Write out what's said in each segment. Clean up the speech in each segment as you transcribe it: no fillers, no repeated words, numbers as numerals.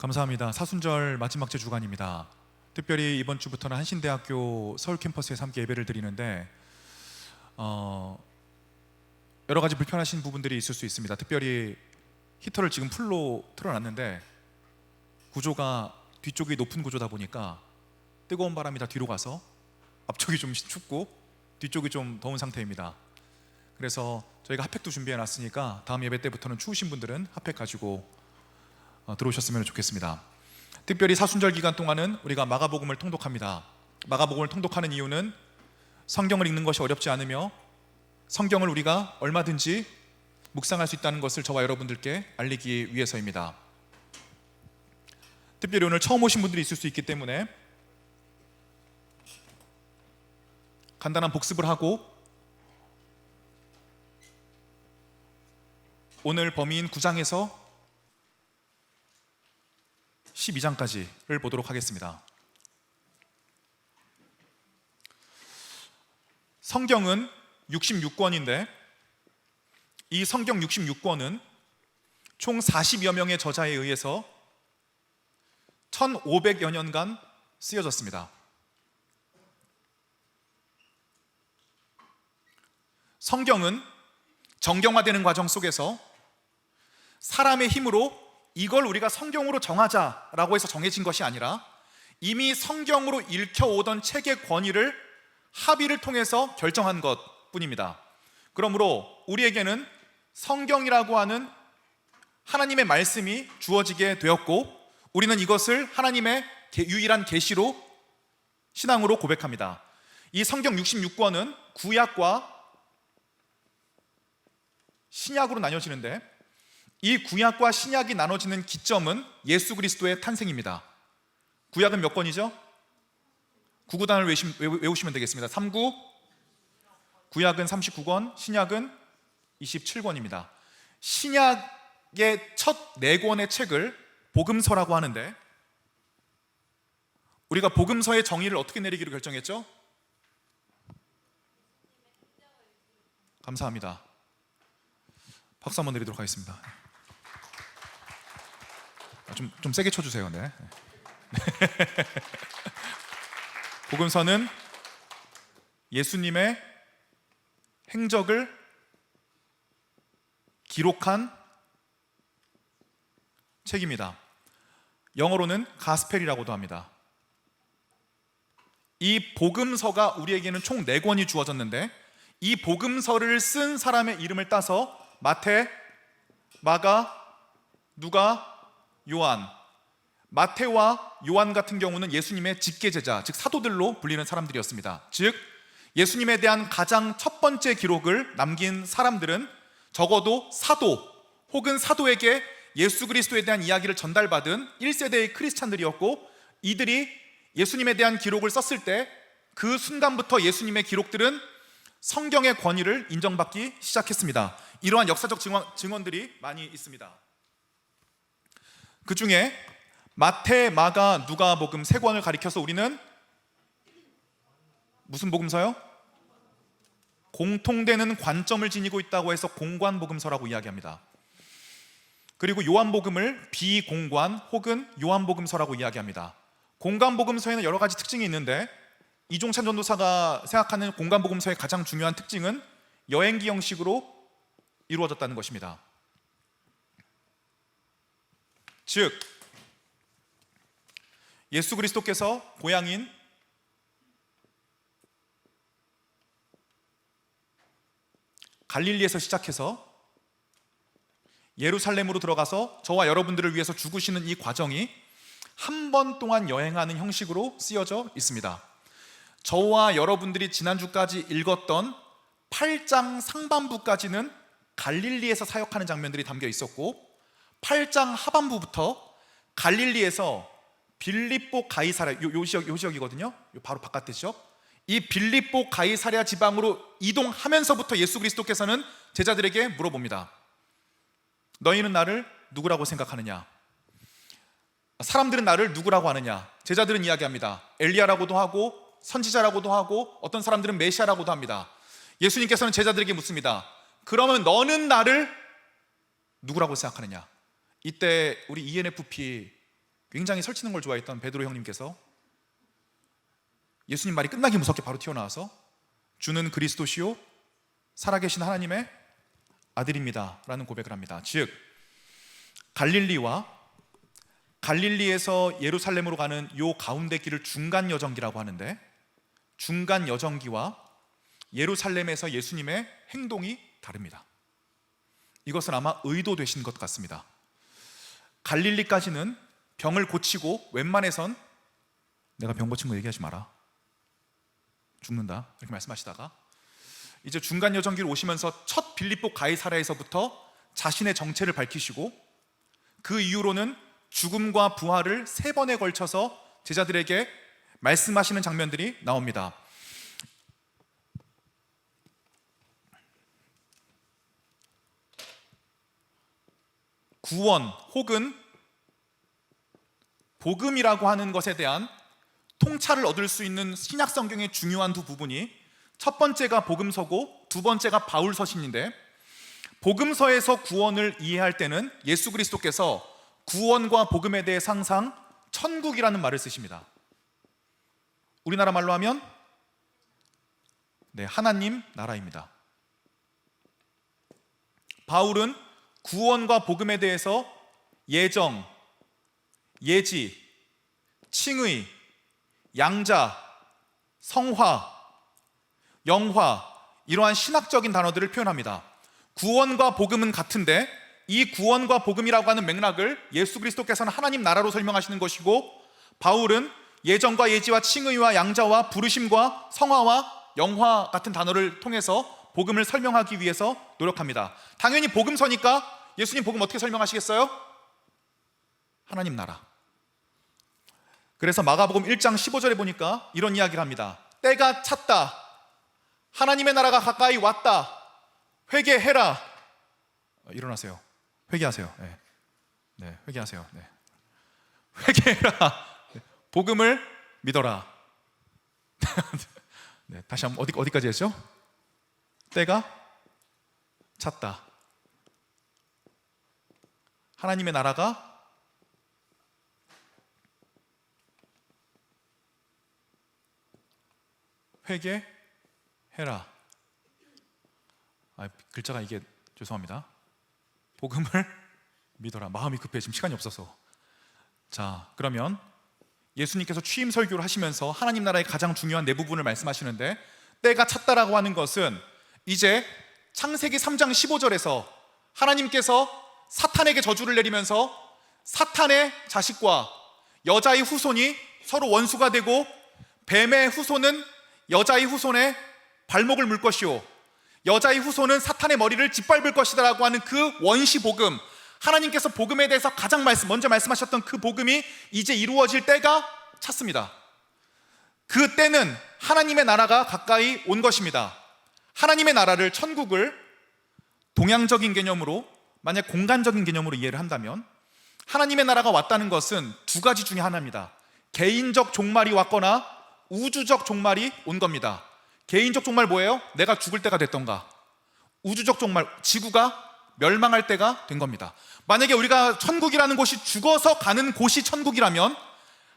감사합니다. 사순절 마지막 주 주간입니다. 특별히 이번 주부터는 한신대학교 서울 캠퍼스에서 함께 예배를 드리는데 여러 가지 불편하신 부분들이 있을 수 있습니다. 특별히 히터를 지금 풀로 틀어놨는데 구조가 뒤쪽이 높은 구조다 보니까 뜨거운 바람이 다 뒤로 가서 앞쪽이 좀 춥고 뒤쪽이 좀 더운 상태입니다. 그래서 저희가 핫팩도 준비해 놨으니까 다음 예배 때부터는 추우신 분들은 핫팩 가지고 들어오셨으면 좋겠습니다. 특별히 사순절 기간 동안은 우리가 마가복음을 통독합니다. 마가복음을 통독하는 이유는 성경을 읽는 것이 어렵지 않으며 성경을 우리가 얼마든지 묵상할 수 있다는 것을 저와 여러분들께 알리기 위해서입니다. 특별히 오늘 처음 오신 분들이 있을 수 있기 때문에 간단한 복습을 하고 오늘 범위인 9장에서 12장까지를 보도록 하겠습니다. 성경은 66권인데 이 성경 66권은 총 40여 명의 저자에 의해서 1500여 년간 쓰여졌습니다. 성경은 정경화되는 과정 속에서 사람의 힘으로 이걸 우리가 성경으로 정하자라고 해서 정해진 것이 아니라 이미 성경으로 읽혀오던 책의 권위를 합의를 통해서 결정한 것뿐입니다. 그러므로 우리에게는 성경이라고 하는 하나님의 말씀이 주어지게 되었고 우리는 이것을 하나님의 유일한 계시로 신앙으로 고백합니다. 이 성경 66권은 구약과 신약으로 나뉘어지는데 이 구약과 신약이 나눠지는 기점은 예수 그리스도의 탄생입니다. 구약은 몇 권이죠? 구구단을 외우시면 되겠습니다. 39, 구약은 39권, 신약은 27권입니다. 신약의 첫 4권의 책을 복음서라고 하는데 우리가 복음서의 정의를 어떻게 내리기로 결정했죠? 감사합니다. 박수 한번 드리도록 하겠습니다. 좀 세게 쳐주세요. 네. 복음서는 예수님의 행적을 기록한 책입니다. 영어로는 가스펠이라고도 합니다. 이 복음서가 우리에게는 총 4권이 주어졌는데 이 복음서를 쓴 사람의 이름을 따서 마태, 마가, 누가, 요한. 마태와 요한 같은 경우는 예수님의 직계제자, 즉 사도들로 불리는 사람들이었습니다. 즉 예수님에 대한 가장 첫 번째 기록을 남긴 사람들은 적어도 사도 혹은 사도에게 예수 그리스도에 대한 이야기를 전달받은 1세대의 크리스찬들이었고 이들이 예수님에 대한 기록을 썼을 때 그 순간부터 예수님의 기록들은 성경의 권위를 인정받기 시작했습니다. 이러한 역사적 증언들이 많이 있습니다. 그 중에 마태, 마가, 누가복음 3권을 가리켜서 우리는 무슨 복음서요? 공통되는 관점을 지니고 있다고 해서 공관복음서라고 이야기합니다. 그리고 요한복음을 비공관 혹은 요한복음서라고 이야기합니다. 공관복음서에는 여러 가지 특징이 있는데 이종찬 전도사가 생각하는 공관복음서의 가장 중요한 특징은 여행기 형식으로 이루어졌다는 것입니다. 즉 예수 그리스도께서 고향인 갈릴리에서 시작해서 예루살렘으로 들어가서 저와 여러분들을 위해서 죽으시는 이 과정이 한 번 동안 여행하는 형식으로 쓰여져 있습니다. 저와 여러분들이 지난주까지 읽었던 8장 상반부까지는 갈릴리에서 사역하는 장면들이 담겨 있었고 8장 하반부부터 갈릴리에서 빌립보 가이사랴, 요 지역이거든요. 바로 바깥의 지역. 이 빌립보 가이사랴 지방으로 이동하면서부터 예수 그리스도께서는 제자들에게 물어봅니다. 너희는 나를 누구라고 생각하느냐? 사람들은 나를 누구라고 하느냐? 제자들은 이야기합니다. 엘리야라고도 하고 선지자라고도 하고 어떤 사람들은 메시아라고도 합니다. 예수님께서는 제자들에게 묻습니다. 그러면 너는 나를 누구라고 생각하느냐? 이때 우리 ENFP 굉장히 설치는 걸 좋아했던 베드로 형님께서 예수님 말이 끝나기 무섭게 바로 튀어나와서 주는 그리스도시요 살아계신 하나님의 아들입니다 라는 고백을 합니다. 즉 갈릴리에서 예루살렘으로 가는 요 가운데 길을 중간 여정기라고 하는데, 중간 여정기와 예루살렘에서 예수님의 행동이 다릅니다. 이것은 아마 의도되신 것 같습니다. 갈릴리까지는 병을 고치고 웬만해선 내가 병 고친 거 얘기하지 마라, 죽는다 이렇게 말씀하시다가 이제 중간 여정기로 오시면서 첫 빌립보 가이사랴에서부터 자신의 정체를 밝히시고 그 이후로는 죽음과 부활을 3번에 걸쳐서 제자들에게 말씀하시는 장면들이 나옵니다. 구원 혹은 복음이라고 하는 것에 대한 통찰을 얻을 수 있는 신약 성경의 중요한 두 부분이, 첫 번째가 복음서고 두 번째가 바울서신인데, 복음서에서 구원을 이해할 때는 예수 그리스도께서 구원과 복음에 대해 항상 천국이라는 말을 쓰십니다. 우리나라 말로 하면 하나님 나라입니다. 바울은 구원과 복음에 대해서 예정, 예지, 칭의, 양자, 성화, 영화, 이러한 신학적인 단어들을 표현합니다. 구원과 복음은 같은데 이 구원과 복음이라고 하는 맥락을 예수 그리스도께서는 하나님 나라로 설명하시는 것이고, 바울은 예정과 예지와 칭의와 양자와 부르심과 성화와 영화 같은 단어를 통해서 복음을 설명하기 위해서 노력합니다. 당연히 복음서니까 예수님 복음 어떻게 설명하시겠어요? 하나님 나라. 그래서 마가복음 1장 15절에 보니까 이런 이야기를 합니다. 때가 찼다, 하나님의 나라가 가까이 왔다, 회개해라. 일어나세요. 회개하세요. 회개하세요. 회개해라. 복음을 믿어라. 다시 한번 어디까지 했죠? 때가 찼다, 하나님의 나라가 회개해라. 글자가 이게 죄송합니다. 복음을 믿어라. 마음이 급해, 지금 시간이 없어서. 자, 그러면 예수님께서 취임 설교를 하시면서 하나님 나라의 가장 중요한 네 부분을 말씀하시는데, 때가 찼다라고 하는 것은 이제 창세기 3장 15절에서 하나님께서 사탄에게 저주를 내리면서 사탄의 자식과 여자의 후손이 서로 원수가 되고 뱀의 후손은 여자의 후손의 발목을 물 것이요 여자의 후손은 사탄의 머리를 짓밟을 것이다 라고 하는 그 원시 복음, 하나님께서 복음에 대해서 가장 먼저 말씀하셨던 그 복음이 이제 이루어질 때가 찼습니다. 그 때는 하나님의 나라가 가까이 온 것입니다. 하나님의 나라를, 천국을 동양적인 개념으로, 만약 공간적인 개념으로 이해를 한다면 하나님의 나라가 왔다는 것은 두 가지 중에 하나입니다. 개인적 종말이 왔거나 우주적 종말이 온 겁니다. 개인적 종말 뭐예요? 내가 죽을 때가 됐던가. 우주적 종말, 지구가 멸망할 때가 된 겁니다. 만약에 우리가 천국이라는 곳이 죽어서 가는 곳이 천국이라면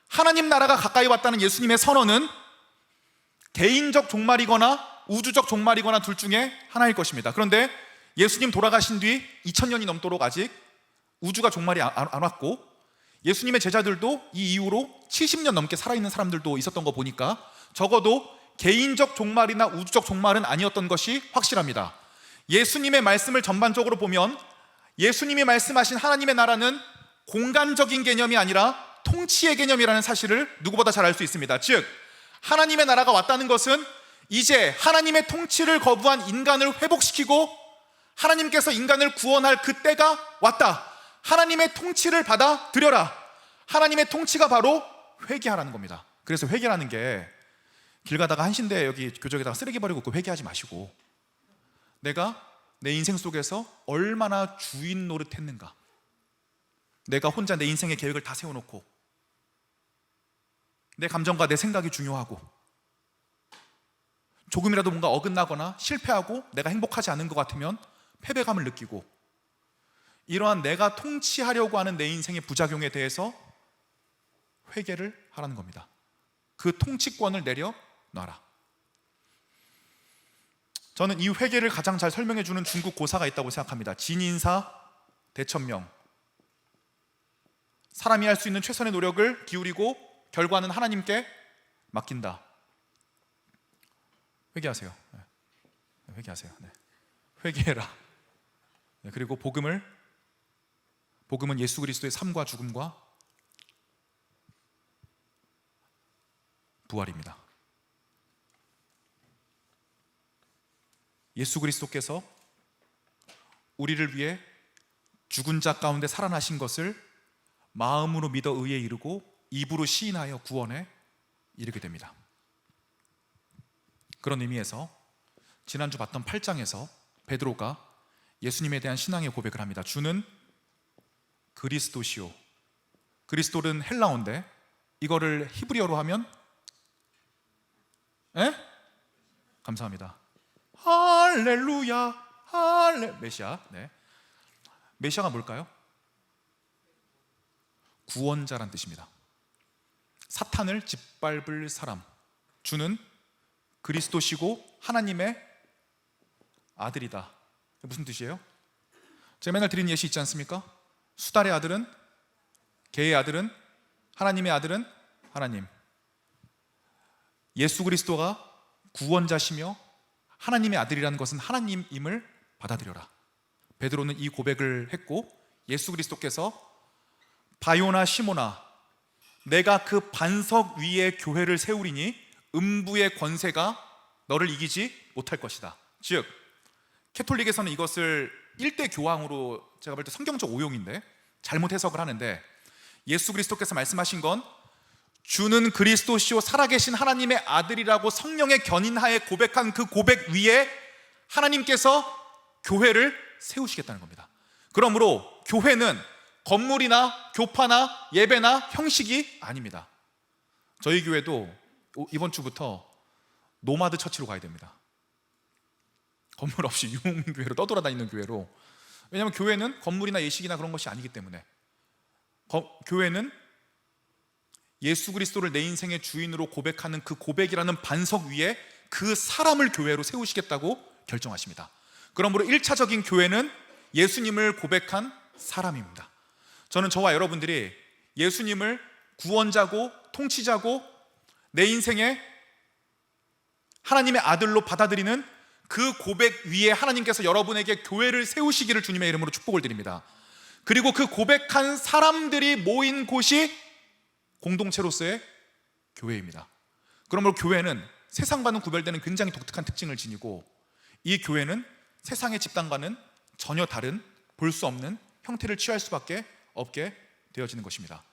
하나님 나라가 가까이 왔다는 예수님의 선언은 개인적 종말이거나 우주적 종말이거나 둘 중에 하나일 것입니다. 그런데 예수님 돌아가신 뒤 2000년이 넘도록 아직 우주가 종말이 안 왔고, 예수님의 제자들도 이 이후로 70년 넘게 살아있는 사람들도 있었던 거 보니까 적어도 개인적 종말이나 우주적 종말은 아니었던 것이 확실합니다. 예수님의 말씀을 전반적으로 보면 예수님이 말씀하신 하나님의 나라는 공간적인 개념이 아니라 통치의 개념이라는 사실을 누구보다 잘 알 수 있습니다. 즉 하나님의 나라가 왔다는 것은 이제 하나님의 통치를 거부한 인간을 회복시키고 하나님께서 인간을 구원할 그 때가 왔다. 하나님의 통치를 받아들여라. 하나님의 통치가 바로 회개하라는 겁니다. 그래서 회개라는 게 길 가다가 한신대 여기 교적에다가 쓰레기 버리고 그 회개하지 마시고, 내가 내 인생 속에서 얼마나 주인 노릇했는가, 내가 혼자 내 인생의 계획을 다 세워놓고 내 감정과 내 생각이 중요하고 조금이라도 뭔가 어긋나거나 실패하고 내가 행복하지 않은 것 같으면 패배감을 느끼고, 이러한 내가 통치하려고 하는 내 인생의 부작용에 대해서 회개를 하라는 겁니다. 그 통치권을 내려놔라. 저는 이 회개를 가장 잘 설명해 주는 중국 고사가 있다고 생각합니다. 진인사 대천명. 사람이 할 수 있는 최선의 노력을 기울이고 결과는 하나님께 맡긴다. 회개하세요. 회개하세요. 회개해라. 그리고 복음은 예수 그리스도의 삶과 죽음과 부활입니다. 예수 그리스도께서 우리를 위해 죽은 자 가운데 살아나신 것을 마음으로 믿어 의에 이르고 입으로 시인하여 구원에 이르게 됩니다. 그런 의미에서 지난주 봤던 8장에서 베드로가 예수님에 대한 신앙의 고백을 합니다. 주는 그리스도시오. 그리스도는 헬라어인데 이거를 히브리어로 하면 감사합니다. 할렐루야. 메시아. 메시아가 뭘까요? 구원자란 뜻입니다. 사탄을 짓밟을 사람. 주는 그리스도시고 하나님의 아들이다. 무슨 뜻이에요? 제가 맨날 드리는 예시 있지 않습니까? 수달의 아들은, 개의 아들은, 하나님의 아들은 하나님. 예수 그리스도가 구원자시며 하나님의 아들이라는 것은 하나님임을 받아들여라. 베드로는 이 고백을 했고 예수 그리스도께서 바요나 시모나, 내가 그 반석 위에 교회를 세우리니 음부의 권세가 너를 이기지 못할 것이다. 즉 캐톨릭에서는 이것을 일대 교황으로, 제가 볼 때 성경적 오용인데 잘못 해석을 하는데, 예수 그리스도께서 말씀하신 건 주는 그리스도시요 살아계신 하나님의 아들이라고 성령의 견인하에 고백한 그 고백 위에 하나님께서 교회를 세우시겠다는 겁니다. 그러므로 교회는 건물이나 교파나 예배나 형식이 아닙니다. 저희 교회도 이번 주부터 노마드 처치로 가야 됩니다. 건물 없이 유흥교회로 떠돌아다니는 교회로. 왜냐하면 교회는 건물이나 예식이나 그런 것이 아니기 때문에. 교회는 예수 그리스도를 내 인생의 주인으로 고백하는 그 고백이라는 반석 위에 그 사람을 교회로 세우시겠다고 결정하십니다. 그러므로 1차적인 교회는 예수님을 고백한 사람입니다. 저는 저와 여러분들이 예수님을 구원자고 통치자고 내 인생의 하나님의 아들로 받아들이는 그 고백 위에 하나님께서 여러분에게 교회를 세우시기를 주님의 이름으로 축복을 드립니다. 그리고 그 고백한 사람들이 모인 곳이 공동체로서의 교회입니다. 그러므로 교회는 세상과는 구별되는 굉장히 독특한 특징을 지니고, 이 교회는 세상의 집단과는 전혀 다른, 볼 수 없는 형태를 취할 수밖에 없게 되어지는 것입니다.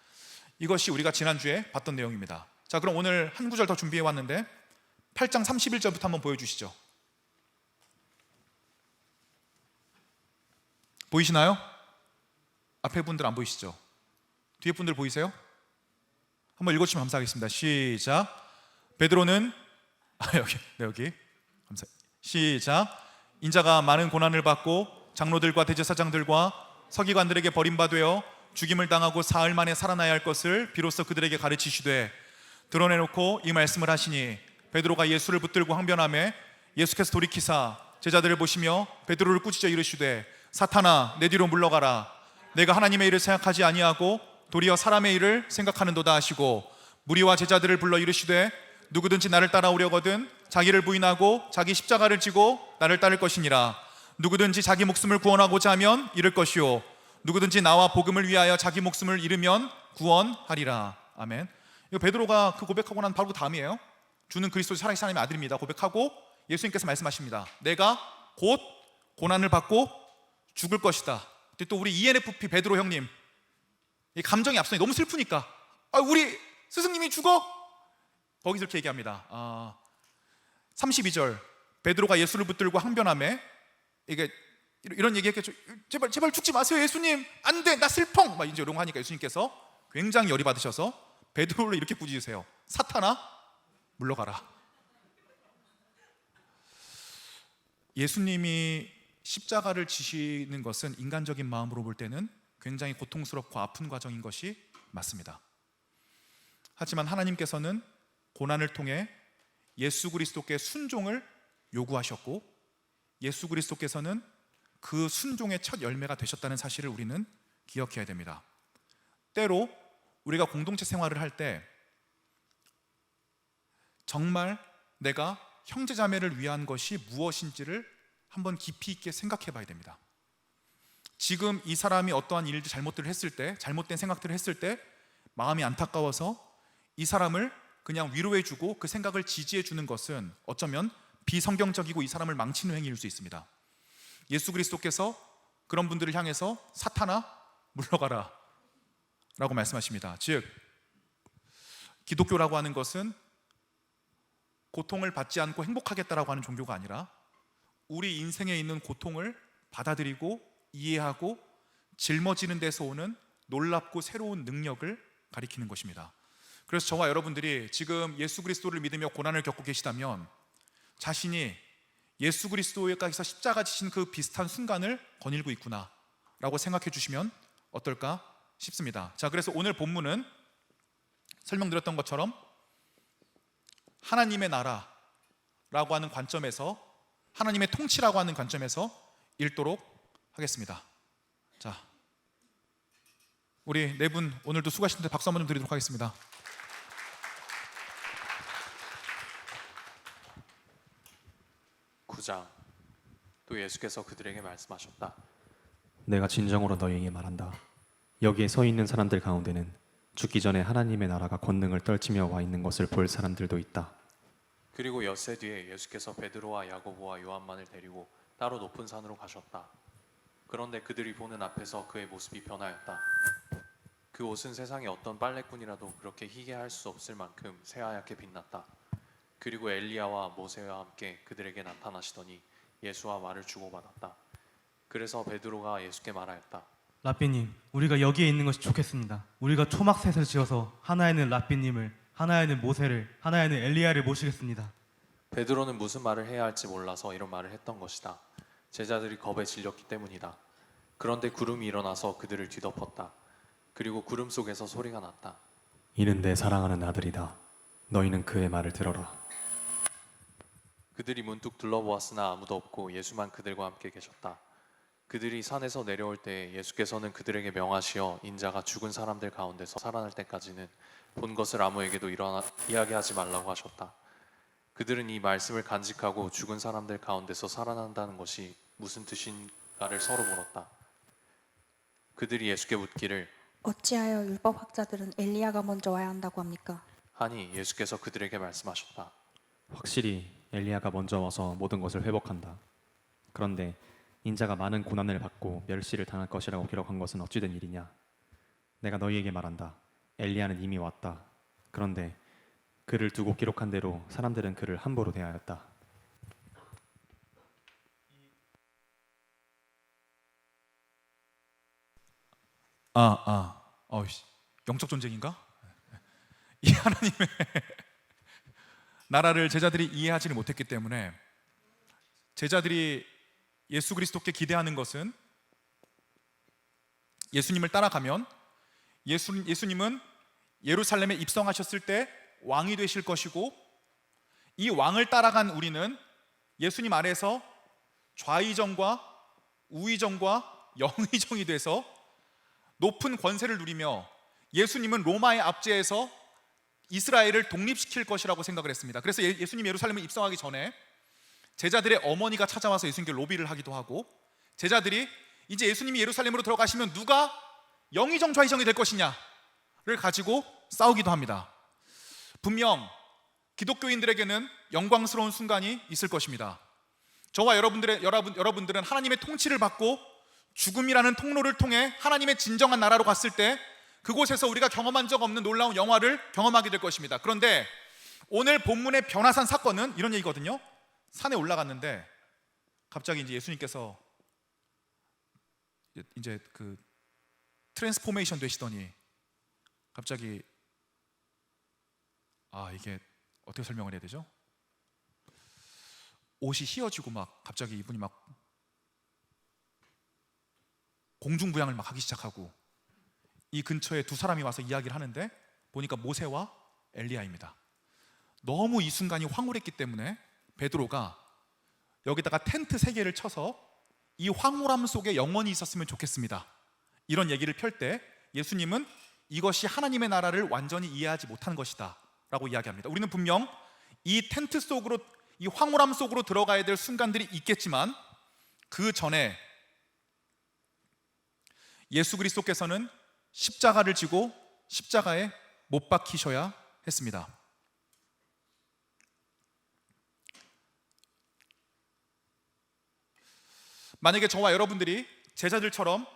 이것이 우리가 지난주에 봤던 내용입니다. 자, 그럼 오늘 한 구절 더 준비해 왔는데 8장 31절부터 한번 보여주시죠. 보이시나요? 앞에 분들 안 보이시죠? 뒤에 분들 보이세요? 한번 읽어주시면 감사하겠습니다. 시작. 베드로는 여기 감사. 시작. 인자가 많은 고난을 받고 장로들과 대제사장들과 서기관들에게 버림받되어 죽임을 당하고 사흘 만에 살아나야 할 것을 비로소 그들에게 가르치시되 드러내놓고 이 말씀을 하시니, 베드로가 예수를 붙들고 항변하매 예수께서 돌이키사 제자들을 보시며 베드로를 꾸짖어 이르시되 사탄아 내 뒤로 물러가라. 내가 하나님의 일을 생각하지 아니하고 도리어 사람의 일을 생각하는도다 하시고, 무리와 제자들을 불러 이르시되 누구든지 나를 따라오려거든 자기를 부인하고 자기 십자가를 지고 나를 따를 것이니라. 누구든지 자기 목숨을 구원하고자 하면 잃을 것이요 누구든지 나와 복음을 위하여 자기 목숨을 잃으면 구원하리라. 아멘. 이거 베드로가 그 고백하고 난 바로 그 다음이에요. 주는 그리스도 살아계신 하나님의 아들입니다 고백하고 예수님께서 말씀하십니다. 내가 곧 고난을 받고 죽을 것이다. 또 우리 ENFP 베드로 형님, 이 감정이 앞서니 너무 슬프니까 우리 스승님이 죽어? 거기서 이렇게 얘기합니다. 32절 베드로가 예수를 붙들고 항변하매, 이게 이런 얘기했겠죠. 제발 죽지 마세요 예수님, 안 돼, 나 슬펑, 막 이제 이런 거 하니까 예수님께서 굉장히 열이 받으셔서 베드로를 이렇게 꾸짖으세요. 사탄아 물러가라. 예수님이 십자가를 지시는 것은 인간적인 마음으로 볼 때는 굉장히 고통스럽고 아픈 과정인 것이 맞습니다. 하지만 하나님께서는 고난을 통해 예수 그리스도께 순종을 요구하셨고, 예수 그리스도께서는 그 순종의 첫 열매가 되셨다는 사실을 우리는 기억해야 됩니다. 때로 우리가 공동체 생활을 할 때 정말 내가 형제자매를 위한 것이 무엇인지를 한번 깊이 있게 생각해 봐야 됩니다. 지금 이 사람이 어떠한 일들 잘못들을 했을 때, 잘못된 생각들을 했을 때 마음이 안타까워서 이 사람을 그냥 위로해 주고 그 생각을 지지해 주는 것은 어쩌면 비성경적이고 이 사람을 망치는 행위일 수 있습니다. 예수 그리스도께서 그런 분들을 향해서 사탄아 물러가라 라고 말씀하십니다. 즉 기독교라고 하는 것은 고통을 받지 않고 행복하겠다라고 하는 종교가 아니라 우리 인생에 있는 고통을 받아들이고 이해하고 짊어지는 데서 오는 놀랍고 새로운 능력을 가리키는 것입니다. 그래서 저와 여러분들이 지금 예수 그리스도를 믿으며 고난을 겪고 계시다면 자신이 예수 그리스도에서 십자가 지신 그 비슷한 순간을 거닐고 있구나 라고 생각해 주시면 어떨까 싶습니다. 자, 그래서 오늘 본문은 설명드렸던 것처럼 하나님의 나라라고 하는 관점에서, 하나님의 통치라고 하는 관점에서 읽도록 하겠습니다. 자, 우리 네 분 오늘도 수고하셨는데 박수 한번 좀 드리도록 하겠습니다. 또 예수께서 그들에게 말씀하셨다. 내가 진정으로 너희에게 말한다. 여기에 서 있는 사람들 가운데는 죽기 전에 하나님의 나라가 권능을 떨치며 와 있는 것을 볼 사람들도 있다. 그리고 엿새 뒤에 예수께서 베드로와 야고보와 요한만을 데리고 따로 높은 산으로 가셨다. 그런데 그들이 보는 앞에서 그의 모습이 변하였다. 그 옷은 세상에 어떤 빨래꾼이라도 그렇게 희게 할 수 없을 만큼 새하얗게 빛났다. 그리고 엘리야와 모세와 함께 그들에게 나타나시더니 예수와 말을 주고받았다. 그래서 베드로가 예수께 말하였다. 라삐님, 우리가 여기에 있는 것이 좋겠습니다. 우리가 초막셋을 지어서 하나에는 라삐님을, 하나에는 모세를, 하나에는 엘리야를 모시겠습니다. 베드로는 무슨 말을 해야 할지 몰라서 이런 말을 했던 것이다. 제자들이 겁에 질렸기 때문이다. 그런데 구름이 일어나서 그들을 뒤덮었다. 그리고 구름 속에서 소리가 났다. 이는 내 사랑하는 아들이다. 너희는 그의 말을 들어라. 그들이 문득 둘러보았으나 아무도 없고 예수만 그들과 함께 계셨다. 그들이 산에서 내려올 때 예수께서는 그들에게 명하시어 인자가 죽은 사람들 가운데서 살아날 때까지는 본 것을 아무에게도 이야기하지 말라고 하셨다. 그들은 이 말씀을 간직하고 죽은 사람들 가운데서 살아난다는 것이 무슨 뜻인가를 서로 물었다. 그들이 예수께 묻기를 어찌하여 율법학자들은 엘리야가 먼저 와야 한다고 합니까? 하니 예수께서 그들에게 말씀하셨다. 확실히 엘리야가 먼저 와서 모든 것을 회복한다. 그런데 인자가 많은 고난을 받고 멸시를 당할 것이라고 기록한 것은 어찌된 일이냐? 내가 너희에게 말한다. 엘리야는 이미 왔다. 그런데 그를 두고 기록한 대로 사람들은 그를 함부로 대하였다. 영적 전쟁인가? 이 하나님의 나라를 제자들이 이해하지는 못했기 때문에 제자들이 예수 그리스도께 기대하는 것은 예수님을 따라가면 예수님은 예루살렘에 입성하셨을 때 왕이 되실 것이고, 이 왕을 따라간 우리는 예수님 아래서 좌의정과 우의정과 영의정이 돼서 높은 권세를 누리며 예수님은 로마의 압제에서 이스라엘을 독립시킬 것이라고 생각을 했습니다. 그래서 예수님 예루살렘에 입성하기 전에 제자들의 어머니가 찾아와서 예수님께 로비를 하기도 하고, 제자들이 이제 예수님이 예루살렘으로 들어가시면 누가 영의정 좌의정이 될 것이냐를 가지고 싸우기도 합니다. 분명 기독교인들에게는 영광스러운 순간이 있을 것입니다. 저와 여러분들은 하나님의 통치를 받고 죽음이라는 통로를 통해 하나님의 진정한 나라로 갔을 때 그곳에서 우리가 경험한 적 없는 놀라운 영화를 경험하게 될 것입니다. 그런데 오늘 본문의 변화산 사건은 이런 얘기거든요. 산에 올라갔는데 갑자기 이제 예수님께서 이제 그 트랜스포메이션 되시더니 갑자기 이게 어떻게 설명을 해야 되죠? 옷이 휘어지고 막 갑자기 이분이 막 공중부양을 막 하기 시작하고, 이 근처에 두 사람이 와서 이야기를 하는데 보니까 모세와 엘리야입니다. 너무 이 순간이 황홀했기 때문에 베드로가 여기다가 텐트 3개를 쳐서 이 황홀함 속에 영원히 있었으면 좋겠습니다, 이런 얘기를 펼 때 예수님은 이것이 하나님의 나라를 완전히 이해하지 못한 것이다 라고 이야기합니다. 우리는 분명 이 텐트 속으로, 이 황홀함 속으로 들어가야 될 순간들이 있겠지만 그 전에 예수 그리스도께서는 십자가를 지고 십자가에 못 박히셔야 했습니다. 만약에 저와 여러분들이 제자들처럼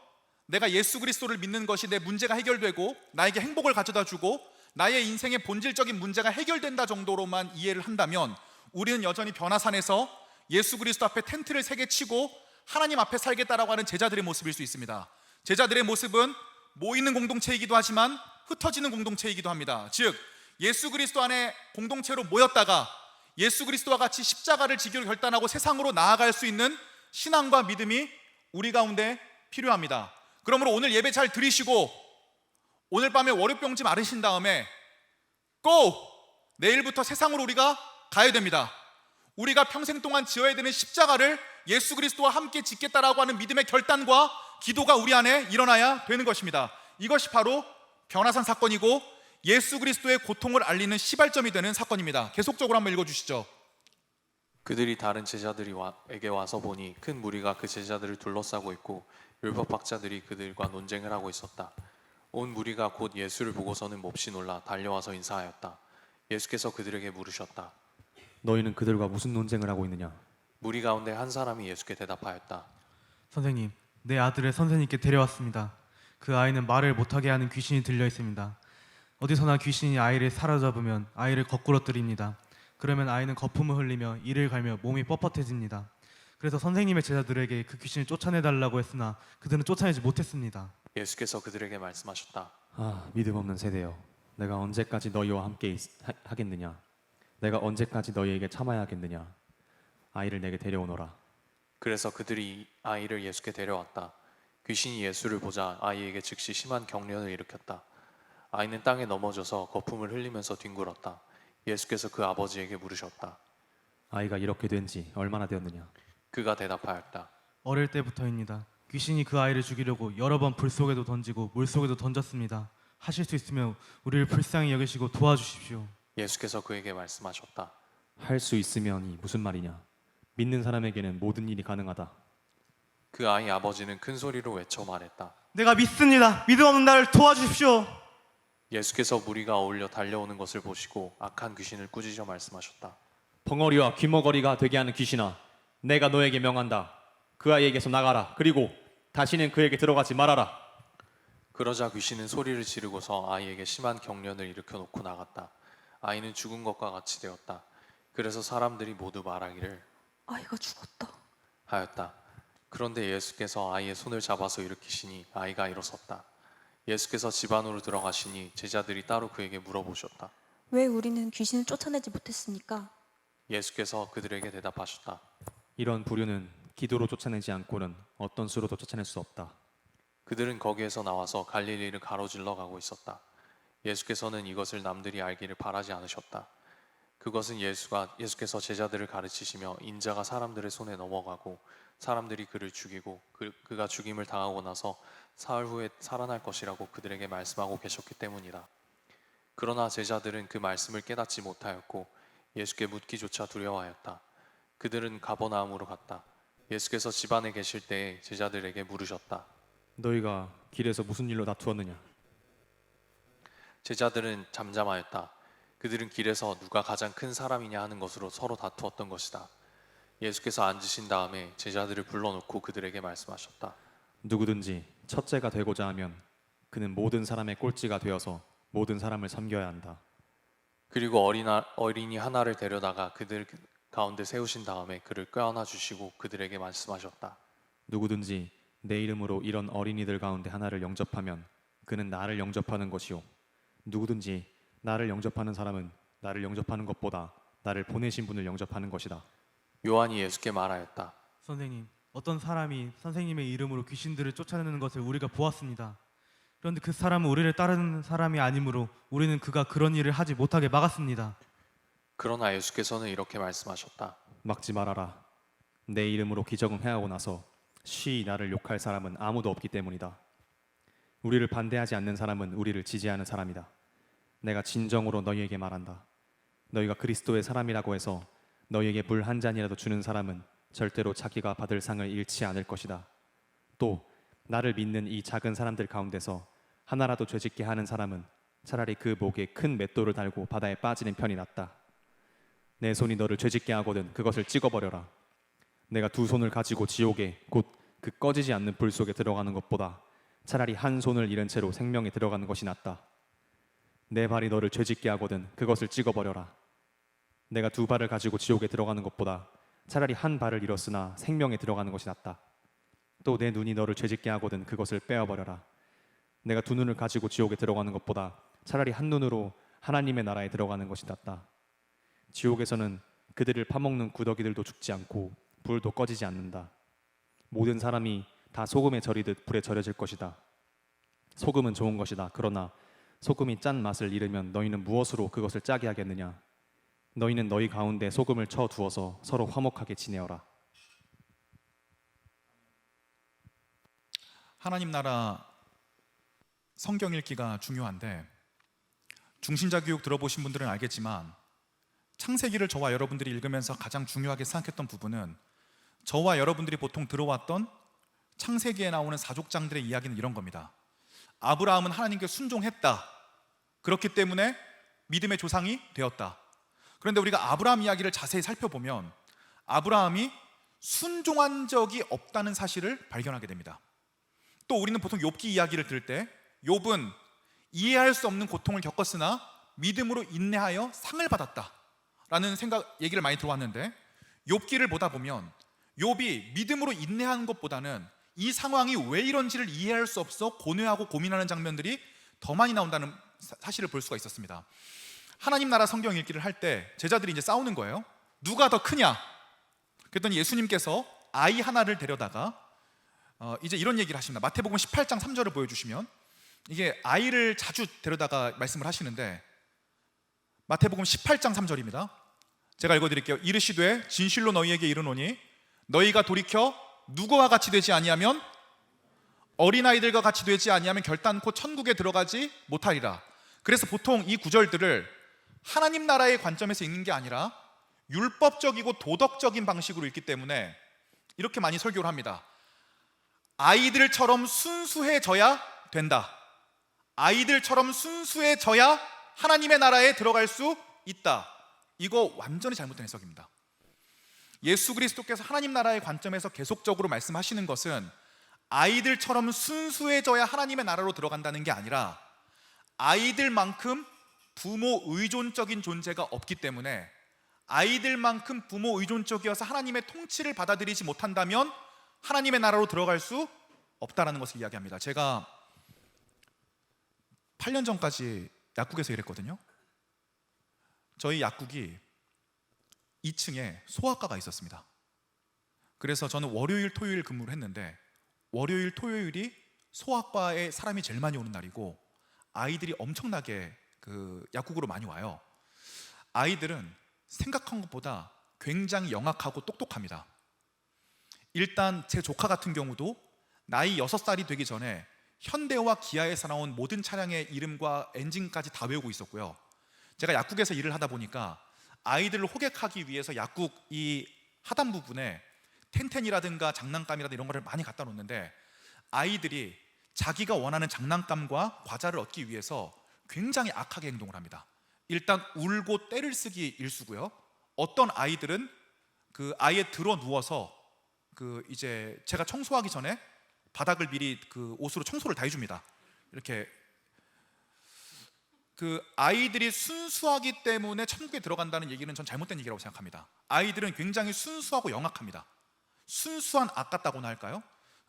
내가 예수 그리스도를 믿는 것이 내 문제가 해결되고 나에게 행복을 가져다 주고 나의 인생의 본질적인 문제가 해결된다 정도로만 이해를 한다면 우리는 여전히 변화산에서 예수 그리스도 앞에 텐트를 3개 치고 하나님 앞에 살겠다라고 하는 제자들의 모습일 수 있습니다. 제자들의 모습은 모이는 공동체이기도 하지만 흩어지는 공동체이기도 합니다. 즉 예수 그리스도 안에 공동체로 모였다가 예수 그리스도와 같이 십자가를 지기로 결단하고 세상으로 나아갈 수 있는 신앙과 믿음이 우리 가운데 필요합니다. 그러므로 오늘 예배 잘 들으시고 오늘 밤에 월요병지 마르신 다음에 꼭 내일부터 세상으로 우리가 가야 됩니다. 우리가 평생 동안 지어야 되는 십자가를 예수 그리스도와 함께 짓겠다라고 하는 믿음의 결단과 기도가 우리 안에 일어나야 되는 것입니다. 이것이 바로 변화산 사건이고 예수 그리스도의 고통을 알리는 시발점이 되는 사건입니다. 계속적으로 한번 읽어주시죠. 그들이 다른 제자들에게 와서 보니 큰 무리가 그 제자들을 둘러싸고 있고 율법학자들이 그들과 논쟁을 하고 있었다. 온 무리가 곧 예수를 보고서는 몹시 놀라 달려와서 인사하였다. 예수께서 그들에게 물으셨다. 너희는 그들과 무슨 논쟁을 하고 있느냐? 무리 가운데 한 사람이 예수께 대답하였다. 선생님, 내 아들을 선생님께 데려왔습니다. 그 아이는 말을 못하게 하는 귀신이 들려 있습니다. 어디서나 귀신이 아이를 사로잡으면 아이를 거꾸러뜨립니다. 그러면 아이는 거품을 흘리며 이를 갈며 몸이 뻣뻣해집니다. 그래서 선생님의 제자들에게 그 귀신을 쫓아내달라고 했으나 그들은 쫓아내지 못했습니다. 예수께서 그들에게 말씀하셨다. 믿음 없는 세대여, 내가 언제까지 너희와 함께 하겠느냐? 내가 언제까지 너희에게 참아야 하겠느냐? 아이를 내게 데려오너라. 그래서 그들이 아이를 예수께 데려왔다. 귀신이 예수를 보자 아이에게 즉시 심한 경련을 일으켰다. 아이는 땅에 넘어져서 거품을 흘리면서 뒹굴었다. 예수께서 그 아버지에게 물으셨다. 아이가 이렇게 된 지 얼마나 되었느냐? 그가 대답하였다. 어릴 때부터입니다. 귀신이 그 아이를 죽이려고 여러 번 불 속에도 던지고 물 속에도 던졌습니다. 하실 수 있으면 우리를 불쌍히 여기시고 도와주십시오. 예수께서 그에게 말씀하셨다. 할 수 있으면이 무슨 말이냐? 믿는 사람에게는 모든 일이 가능하다. 그 아이 아버지는 큰 소리로 외쳐 말했다. 내가 믿습니다. 믿음 없는 나를 도와주십시오. 예수께서 무리가 어울려 달려오는 것을 보시고 악한 귀신을 꾸짖어 말씀하셨다. 벙어리와 귀머거리가 되게 하는 귀신아, 내가 너에게 명한다. 그 아이에게서 나가라. 그리고 다시는 그에게 들어가지 말아라. 그러자 귀신은 소리를 지르고서 아이에게 심한 경련을 일으켜 놓고 나갔다. 아이는 죽은 것과 같이 되었다. 그래서 사람들이 모두 말하기를 아이가 죽었다. 하였다. 그런데 예수께서 아이의 손을 잡아서 일으키시니 아이가 일어섰다. 예수께서 집 안으로 들어가시니 제자들이 따로 그에게 물어보셨다. 왜 우리는 귀신을 쫓아내지 못했습니까? 예수께서 그들에게 대답하셨다. 이런 부류는 기도로 쫓아내지 않고는 어떤 수로도 쫓아낼 수 없다. 그들은 거기에서 나와서 갈릴리를 가로질러 가고 있었다. 예수께서는 이것을 남들이 알기를 바라지 않으셨다. 그것은 예수께서 제자들을 가르치시며 인자가 사람들의 손에 넘어가고 사람들이 그를 죽이고 그가 죽임을 당하고 나서 사흘 후에 살아날 것이라고 그들에게 말씀하고 계셨기 때문이다. 그러나 제자들은 그 말씀을 깨닫지 못하였고 예수께 묻기조차 두려워하였다. 그들은 가버나움으로 갔다. 예수께서 집 안에 계실 때에 제자들에게 물으셨다. 너희가 길에서 무슨 일로 다투었느냐? 제자들은 잠잠하였다. 그들은 길에서 누가 가장 큰 사람이냐 하는 것으로 서로 다투었던 것이다. 예수께서 앉으신 다음에 제자들을 불러놓고 그들에게 말씀하셨다. 누구든지 첫째가 되고자 하면 그는 모든 사람의 꼴찌가 되어서 모든 사람을 섬겨야 한다. 그리고 어린이 하나를 데려다가 그들 가운데 세우신 다음에 그를 껴안아 주시고 그들에게 말씀하셨다. 누구든지 내 이름으로 이런 어린이들 가운데 하나를 영접하면 그는 나를 영접하는 것이요, 누구든지 나를 영접하는 사람은 나를 영접하는 것보다 나를 보내신 분을 영접하는 것이다. 요한이 예수께 말하였다. 선생님, 어떤 사람이 선생님의 이름으로 귀신들을 쫓아내는 것을 우리가 보았습니다. 그런데 그 사람은 우리를 따르는 사람이 아니므로 우리는 그가 그런 일을 하지 못하게 막았습니다. 그러나 예수께서는 이렇게 말씀하셨다. 막지 말아라. 내 이름으로 기적을 행하고 나서 쉬이 나를 욕할 사람은 아무도 없기 때문이다. 우리를 반대하지 않는 사람은 우리를 지지하는 사람이다. 내가 진정으로 너희에게 말한다. 너희가 그리스도의 사람이라고 해서 너희에게 물 한 잔이라도 주는 사람은 절대로 자기가 받을 상을 잃지 않을 것이다. 또 나를 믿는 이 작은 사람들 가운데서 하나라도 죄짓게 하는 사람은 차라리 그 목에 큰 맷돌을 달고 바다에 빠지는 편이 낫다. 내 손이 너를 죄짓게 하거든 그것을 찍어버려라. 내가 두 손을 가지고 지옥에 곧 그 꺼지지 않는 불 속에 들어가는 것보다 차라리 한 손을 잃은 채로 생명에 들어가는 것이 낫다. 내 발이 너를 죄짓게 하거든 그것을 찍어버려라. 내가 두 발을 가지고 지옥에 들어가는 것보다 차라리 한 발을 잃었으나 생명에 들어가는 것이 낫다. 또 내 눈이 너를 죄짓게 하거든 그것을 빼어버려라. 내가 두 눈을 가지고 지옥에 들어가는 것보다 차라리 한 눈으로 하나님의 나라에 들어가는 것이 낫다. 지옥에서는 그들을 파먹는 구더기들도 죽지 않고 불도 꺼지지 않는다. 모든 사람이 다 소금에 절이듯 불에 절여질 것이다. 소금은 좋은 것이다. 그러나 소금이 짠 맛을 잃으면 너희는 무엇으로 그것을 짜게 하겠느냐? 너희는 너희 가운데 소금을 쳐 두어서 서로 화목하게 지내어라. 하나님 나라 성경 읽기가 중요한데 중신자 교육 들어보신 분들은 알겠지만 창세기를 저와 여러분들이 읽으면서 가장 중요하게 생각했던 부분은 저와 여러분들이 보통 들어왔던 창세기에 나오는 사족장들의 이야기는 이런 겁니다. 아브라함은 하나님께 순종했다. 그렇기 때문에 믿음의 조상이 되었다. 그런데 우리가 아브라함 이야기를 자세히 살펴보면 아브라함이 순종한 적이 없다는 사실을 발견하게 됩니다. 또 우리는 보통 욥기 이야기를 들을 때 욥은 이해할 수 없는 고통을 겪었으나 믿음으로 인내하여 상을 받았다 라는 얘기를 많이 들어왔는데 욥기를 보다 보면 욥이 믿음으로 인내하는 것보다는 이 상황이 왜 이런지를 이해할 수 없어 고뇌하고 고민하는 장면들이 더 많이 나온다는 사실을 볼 수가 있었습니다. 하나님 나라 성경 읽기를 할 때 제자들이 이제 싸우는 거예요. 누가 더 크냐? 그랬더니 예수님께서 아이 하나를 데려다가 이제 이런 얘기를 하십니다. 마태복음 18장 3절을 보여주시면 이게 아이를 자주 데려다가 말씀을 하시는데 마태복음 18장 3절입니다. 제가 읽어드릴게요. 이르시되 진실로 너희에게 이르노니 너희가 돌이켜 누구와 같이 되지 아니하면 어린아이들과 같이 되지 아니하면 결단코 천국에 들어가지 못하리라. 그래서 보통 이 구절들을 하나님 나라의 관점에서 읽는 게 아니라 율법적이고 도덕적인 방식으로 읽기 때문에 이렇게 많이 설교를 합니다. 아이들처럼 순수해져야 된다. 아이들처럼 순수해져야 하나님의 나라에 들어갈 수 있다. 이거 완전히 잘못된 해석입니다. 예수 그리스도께서 하나님 나라의 관점에서 계속적으로 말씀하시는 것은 아이들처럼 순수해져야 하나님의 나라로 들어간다는 게 아니라 아이들만큼 부모 의존적인 존재가 없기 때문에 아이들만큼 부모 의존적이어서 하나님의 통치를 받아들이지 못한다면 하나님의 나라로 들어갈 수 없다라는 것을 이야기합니다. 제가 8년 전까지 약국에서 일했거든요. 저희 약국이 2층에 소아과가 있었습니다. 그래서 저는 월요일, 토요일 근무를 했는데 월요일, 토요일이 소아과에 사람이 제일 많이 오는 날이고 아이들이 엄청나게 그 약국으로 많이 와요. 아이들은 생각한 것보다 굉장히 영악하고 똑똑합니다. 일단 제 조카 같은 경우도 나이 6살이 되기 전에 현대와 기아에서 나온 모든 차량의 이름과 엔진까지 다 외우고 있었고요. 제가 약국에서 일을 하다 보니까 아이들을 호객하기 위해서 약국 이 하단 부분에 텐텐이라든가 장난감이라든가 이런 거를 많이 갖다 놓는데 아이들이 자기가 원하는 장난감과 과자를 얻기 위해서 굉장히 악하게 행동을 합니다. 일단 울고 때를 쓰기 일수고요. 어떤 아이들은 그 아예 들어 누워서 그 이제 제가 청소하기 전에 바닥을 미리 그 옷으로 청소를 다 해줍니다. 이렇게 그 아이들이 순수하기 때문에 천국에 들어간다는 얘기는 전 잘못된 얘기라고 생각합니다. 아이들은 굉장히 순수하고 영악합니다. 순수한 악 같다고나 할까요?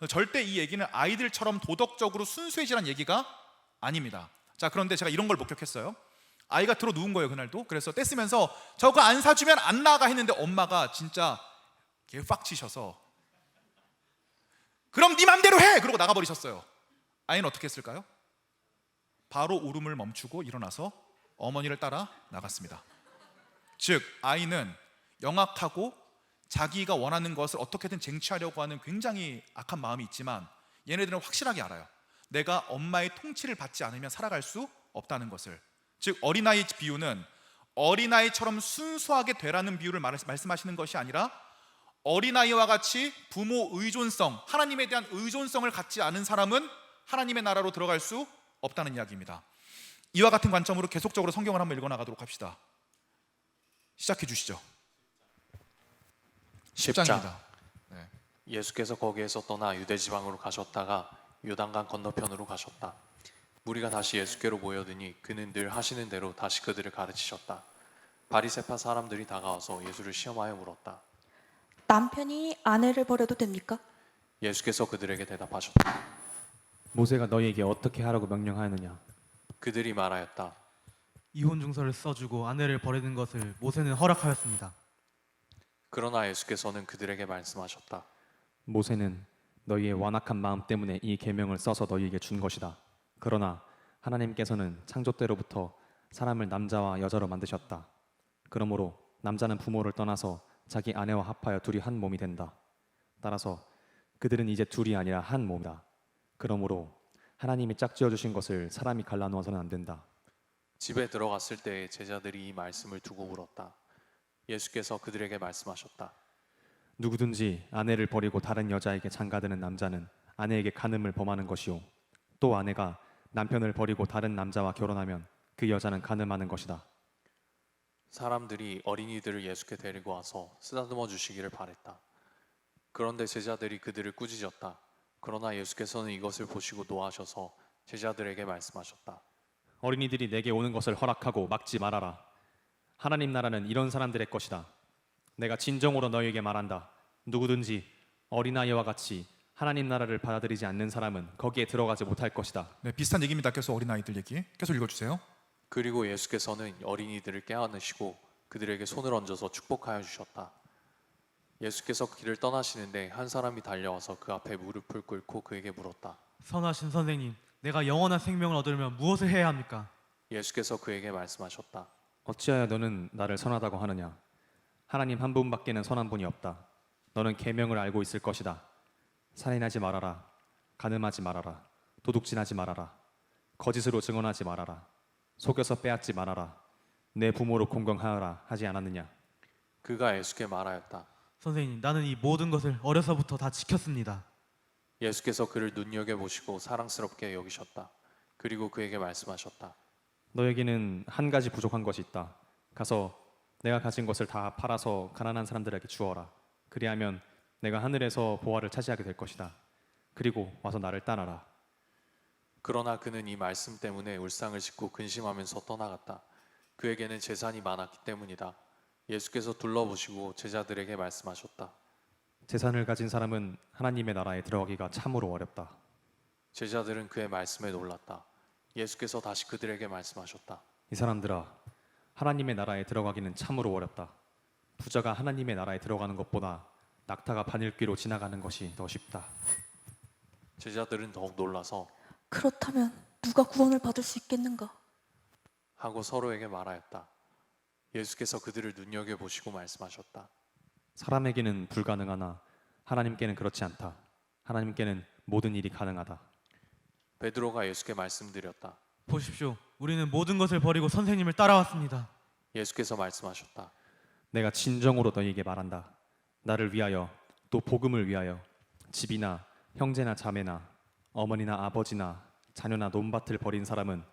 절대 이 얘기는 아이들처럼 도덕적으로 순수해지라는 얘기가 아닙니다. 자, 그런데 제가 이런 걸 목격했어요. 아이가 들어 누운 거예요, 그날도. 그래서 떼쓰면서 저거 안 사주면 안 나가 했는데 엄마가 진짜 개빡치셔서 그럼 네 맘대로 해! 그러고 나가버리셨어요. 아이는 어떻게 했을까요? 바로 울음을 멈추고 일어나서 어머니를 따라 나갔습니다. 즉 아이는 영악하고 자기가 원하는 것을 어떻게든 쟁취하려고 하는 굉장히 악한 마음이 있지만 얘네들은 확실하게 알아요. 내가 엄마의 통치를 받지 않으면 살아갈 수 없다는 것을. 즉 어린아이 비유는 어린아이처럼 순수하게 되라는 비유를 말씀하시는 것이 아니라 어린아이와 같이 부모 의존성, 하나님에 대한 의존성을 갖지 않은 사람은 하나님의 나라로 들어갈 수 없다는 이야기입니다. 이와 같은 관점으로 계속적으로 성경을 한번 읽어나가도록 합시다. 시작해 주시죠. 10장입니다. 네. 예수께서 거기에서 떠나 유대 지방으로 가셨다가 요단강 건너편으로 가셨다. 무리가 다시 예수께로 모여드니 그는 늘 하시는 대로 다시 그들을 가르치셨다. 바리새파 사람들이 다가와서 예수를 시험하여 물었다. 남편이 아내를 버려도 됩니까? 예수께서 그들에게 대답하셨다. 모세가 너희에게 어떻게 하라고 명령하였느냐? 그들이 말하였다. 이혼 증서를 써주고 아내를 버리는 것을 모세는 허락하였습니다. 그러나 예수께서는 그들에게 말씀하셨다. 모세는 너희의 완악한 마음 때문에 이 계명을 써서 너희에게 준 것이다. 그러나 하나님께서는 창조 때로부터 사람을 남자와 여자로 만드셨다. 그러므로 남자는 부모를 떠나서 자기 아내와 합하여 둘이 한 몸이 된다. 따라서 그들은 이제 둘이 아니라 한 몸이다. 그러므로 하나님이 짝지어 주신 것을 사람이 갈라놓아서는 안 된다. 집에 들어갔을 때 제자들이 이 말씀을 두고 울었다. 예수께서 그들에게 말씀하셨다. 누구든지 아내를 버리고 다른 여자에게 장가드는 남자는 아내에게 간음을 범하는 것이요, 또 아내가 남편을 버리고 다른 남자와 결혼하면 그 여자는 간음하는 것이다. 사람들이 어린이들을 예수께 데리고 와서 쓰다듬어 주시기를 바랬다. 그런데 제자들이 그들을 꾸짖었다. 그러나 예수께서는 이것을 보시고 노하셔서 제자들에게 말씀하셨다. 어린이들이 내게 오는 것을 허락하고 막지 말아라. 하나님 나라는 이런 사람들의 것이다. 내가 진정으로 너희에게 말한다. 누구든지 어린아이와 같이 하나님 나라를 받아들이지 않는 사람은 거기에 들어가지 못할 것이다. 네, 비슷한 얘기입니다. 계속 어린아이들 얘기 계속 읽어주세요. 그리고 예수께서는 어린이들을 깨어내시고 그들에게 손을 얹어서 축복하여 주셨다. 예수께서 길을 떠나시는데 한 사람이 달려와서 그 앞에 무릎을 꿇고 그에게 물었다. 선하신 선생님, 내가 영원한 생명을 얻으려면 무엇을 해야 합니까? 예수께서 그에게 말씀하셨다. 어찌하여 너는 나를 선하다고 하느냐? 하나님 한 분밖에는 선한 분이 없다. 너는 계명을 알고 있을 것이다. 살인하지 말아라. 간음하지 말아라. 도둑질하지 말아라. 거짓으로 증언하지 말아라. 속여서 빼앗지 말아라. 내 부모로 공경하여라 하지 않았느냐? 그가 예수께 말하였다. 선생님, 나는 이 모든 것을 어려서부터 다 지켰습니다. 예수께서 그를 눈여겨보시고 사랑스럽게 여기셨다. 그리고 그에게 말씀하셨다. 너에게는 한 가지 부족한 것이 있다. 가서 내가 가진 것을 다 팔아서 가난한 사람들에게 주어라. 그리하면 내가 하늘에서 보화를 차지하게 될 것이다. 그리고 와서 나를 따라라. 그러나 그는 이 말씀 때문에 울상을 짓고 근심하면서 떠나갔다. 그에게는 재산이 많았기 때문이다. 예수께서 둘러보시고 제자들에게 말씀하셨다. 재산을 가진 사람은 하나님의 나라에 들어가기가 참으로 어렵다. 제자들은 그의 말씀에 놀랐다. 예수께서 다시 그들에게 말씀하셨다. 이 사람들아, 하나님의 나라에 들어가기는 참으로 어렵다. 부자가 하나님의 나라에 들어가는 것보다 낙타가 바늘귀로 지나가는 것이 더 쉽다. 제자들은 더욱 놀라서 그렇다면 누가 구원을 받을 수 있겠는가? 하고 서로에게 말하였다. 예수께서 그들을 눈여겨보시고 말씀하셨다. 사람에게는 불가능하나 하나님께는 그렇지 않다. 하나님께는 모든 일이 가능하다. 베드로가 예수께 말씀드렸다. 보십시오, 우리는 모든 것을 버리고 선생님을 따라왔습니다. 예수께서 말씀하셨다. 내가 진정으로 너희에게 말한다. 나를 위하여 또 복음을 위하여 집이나 형제나 자매나 어머니나 아버지나 자녀나 논밭을 버린 사람은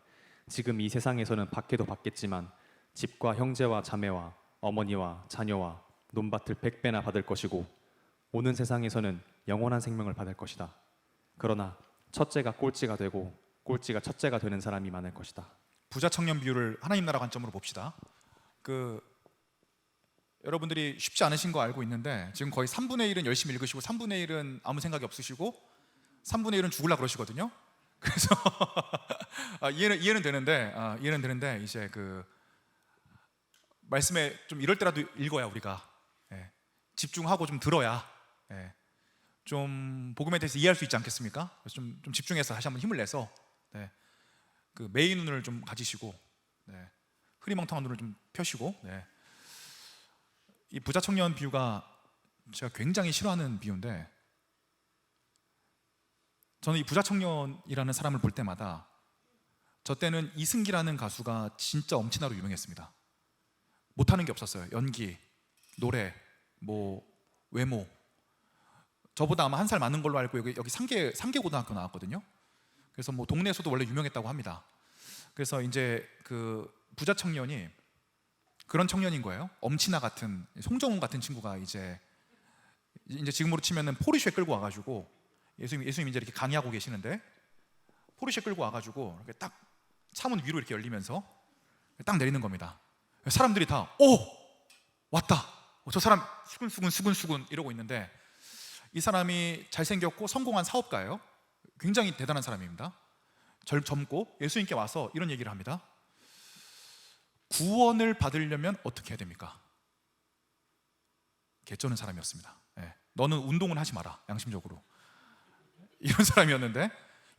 지금 이 세상에서는 받게도 받겠지만 집과 형제와 자매와 어머니와 자녀와 논밭을 100배나 받을 것이고 오는 세상에서는 영원한 생명을 받을 것이다. 그러나 첫째가 꼴찌가 되고 꼴찌가 첫째가 되는 사람이 많을 것이다. 부자 청년 비유를 하나님 나라 관점으로 봅시다. 여러분들이 쉽지 않으신 거 알고 있는데 지금 거의 3분의 1은 열심히 읽으시고 3분의 1은 아무 생각이 없으시고 3분의 1은 죽으려 그러시거든요. 그래서 이해는 되는데 이제 말씀에 좀 이럴 때라도 읽어야 우리가 집중하고 좀 들어야 좀 복음에 대해서 이해할 수 있지 않겠습니까? 그래서 좀 집중해서 다시 한번 힘을 내서 그 메인 눈을 좀 가지시고, 네, 흐리멍텅한 눈을 좀 펴시고, 네. 이 부자 청년 비유가 제가 굉장히 싫어하는 비유인데, 저는 이 부자 청년이라는 사람을 볼 때마다 저 때는 이승기라는 가수가 진짜 엄친아로 유명했습니다. 못하는 게 없었어요. 연기, 노래, 뭐 외모. 저보다 아마 한 살 많은 걸로 알고 여기 상계 고등학교 나왔거든요. 그래서 뭐 동네에서도 원래 유명했다고 합니다. 그래서 이제 그 부자 청년이 그런 청년인 거예요. 엄친아 같은, 송정훈 같은 친구가 이제 지금으로 치면은 포르쉐 끌고 와가지고 예수님 이제 이렇게 강의하고 계시는데 포르쉐 끌고 와가지고 이렇게 딱 차문 위로 이렇게 열리면서 딱 내리는 겁니다. 사람들이 다 왔다. 저 사람 수근수근 이러고 있는데, 이 사람이 잘생겼고 성공한 사업가예요. 굉장히 대단한 사람입니다. 젊고 예수님께 와서 이런 얘기를 합니다. 구원을 받으려면 어떻게 해야 됩니까? 개쩌는 사람이었습니다. 네. 너는 운동을 하지 마라, 양심적으로. 이런 사람이었는데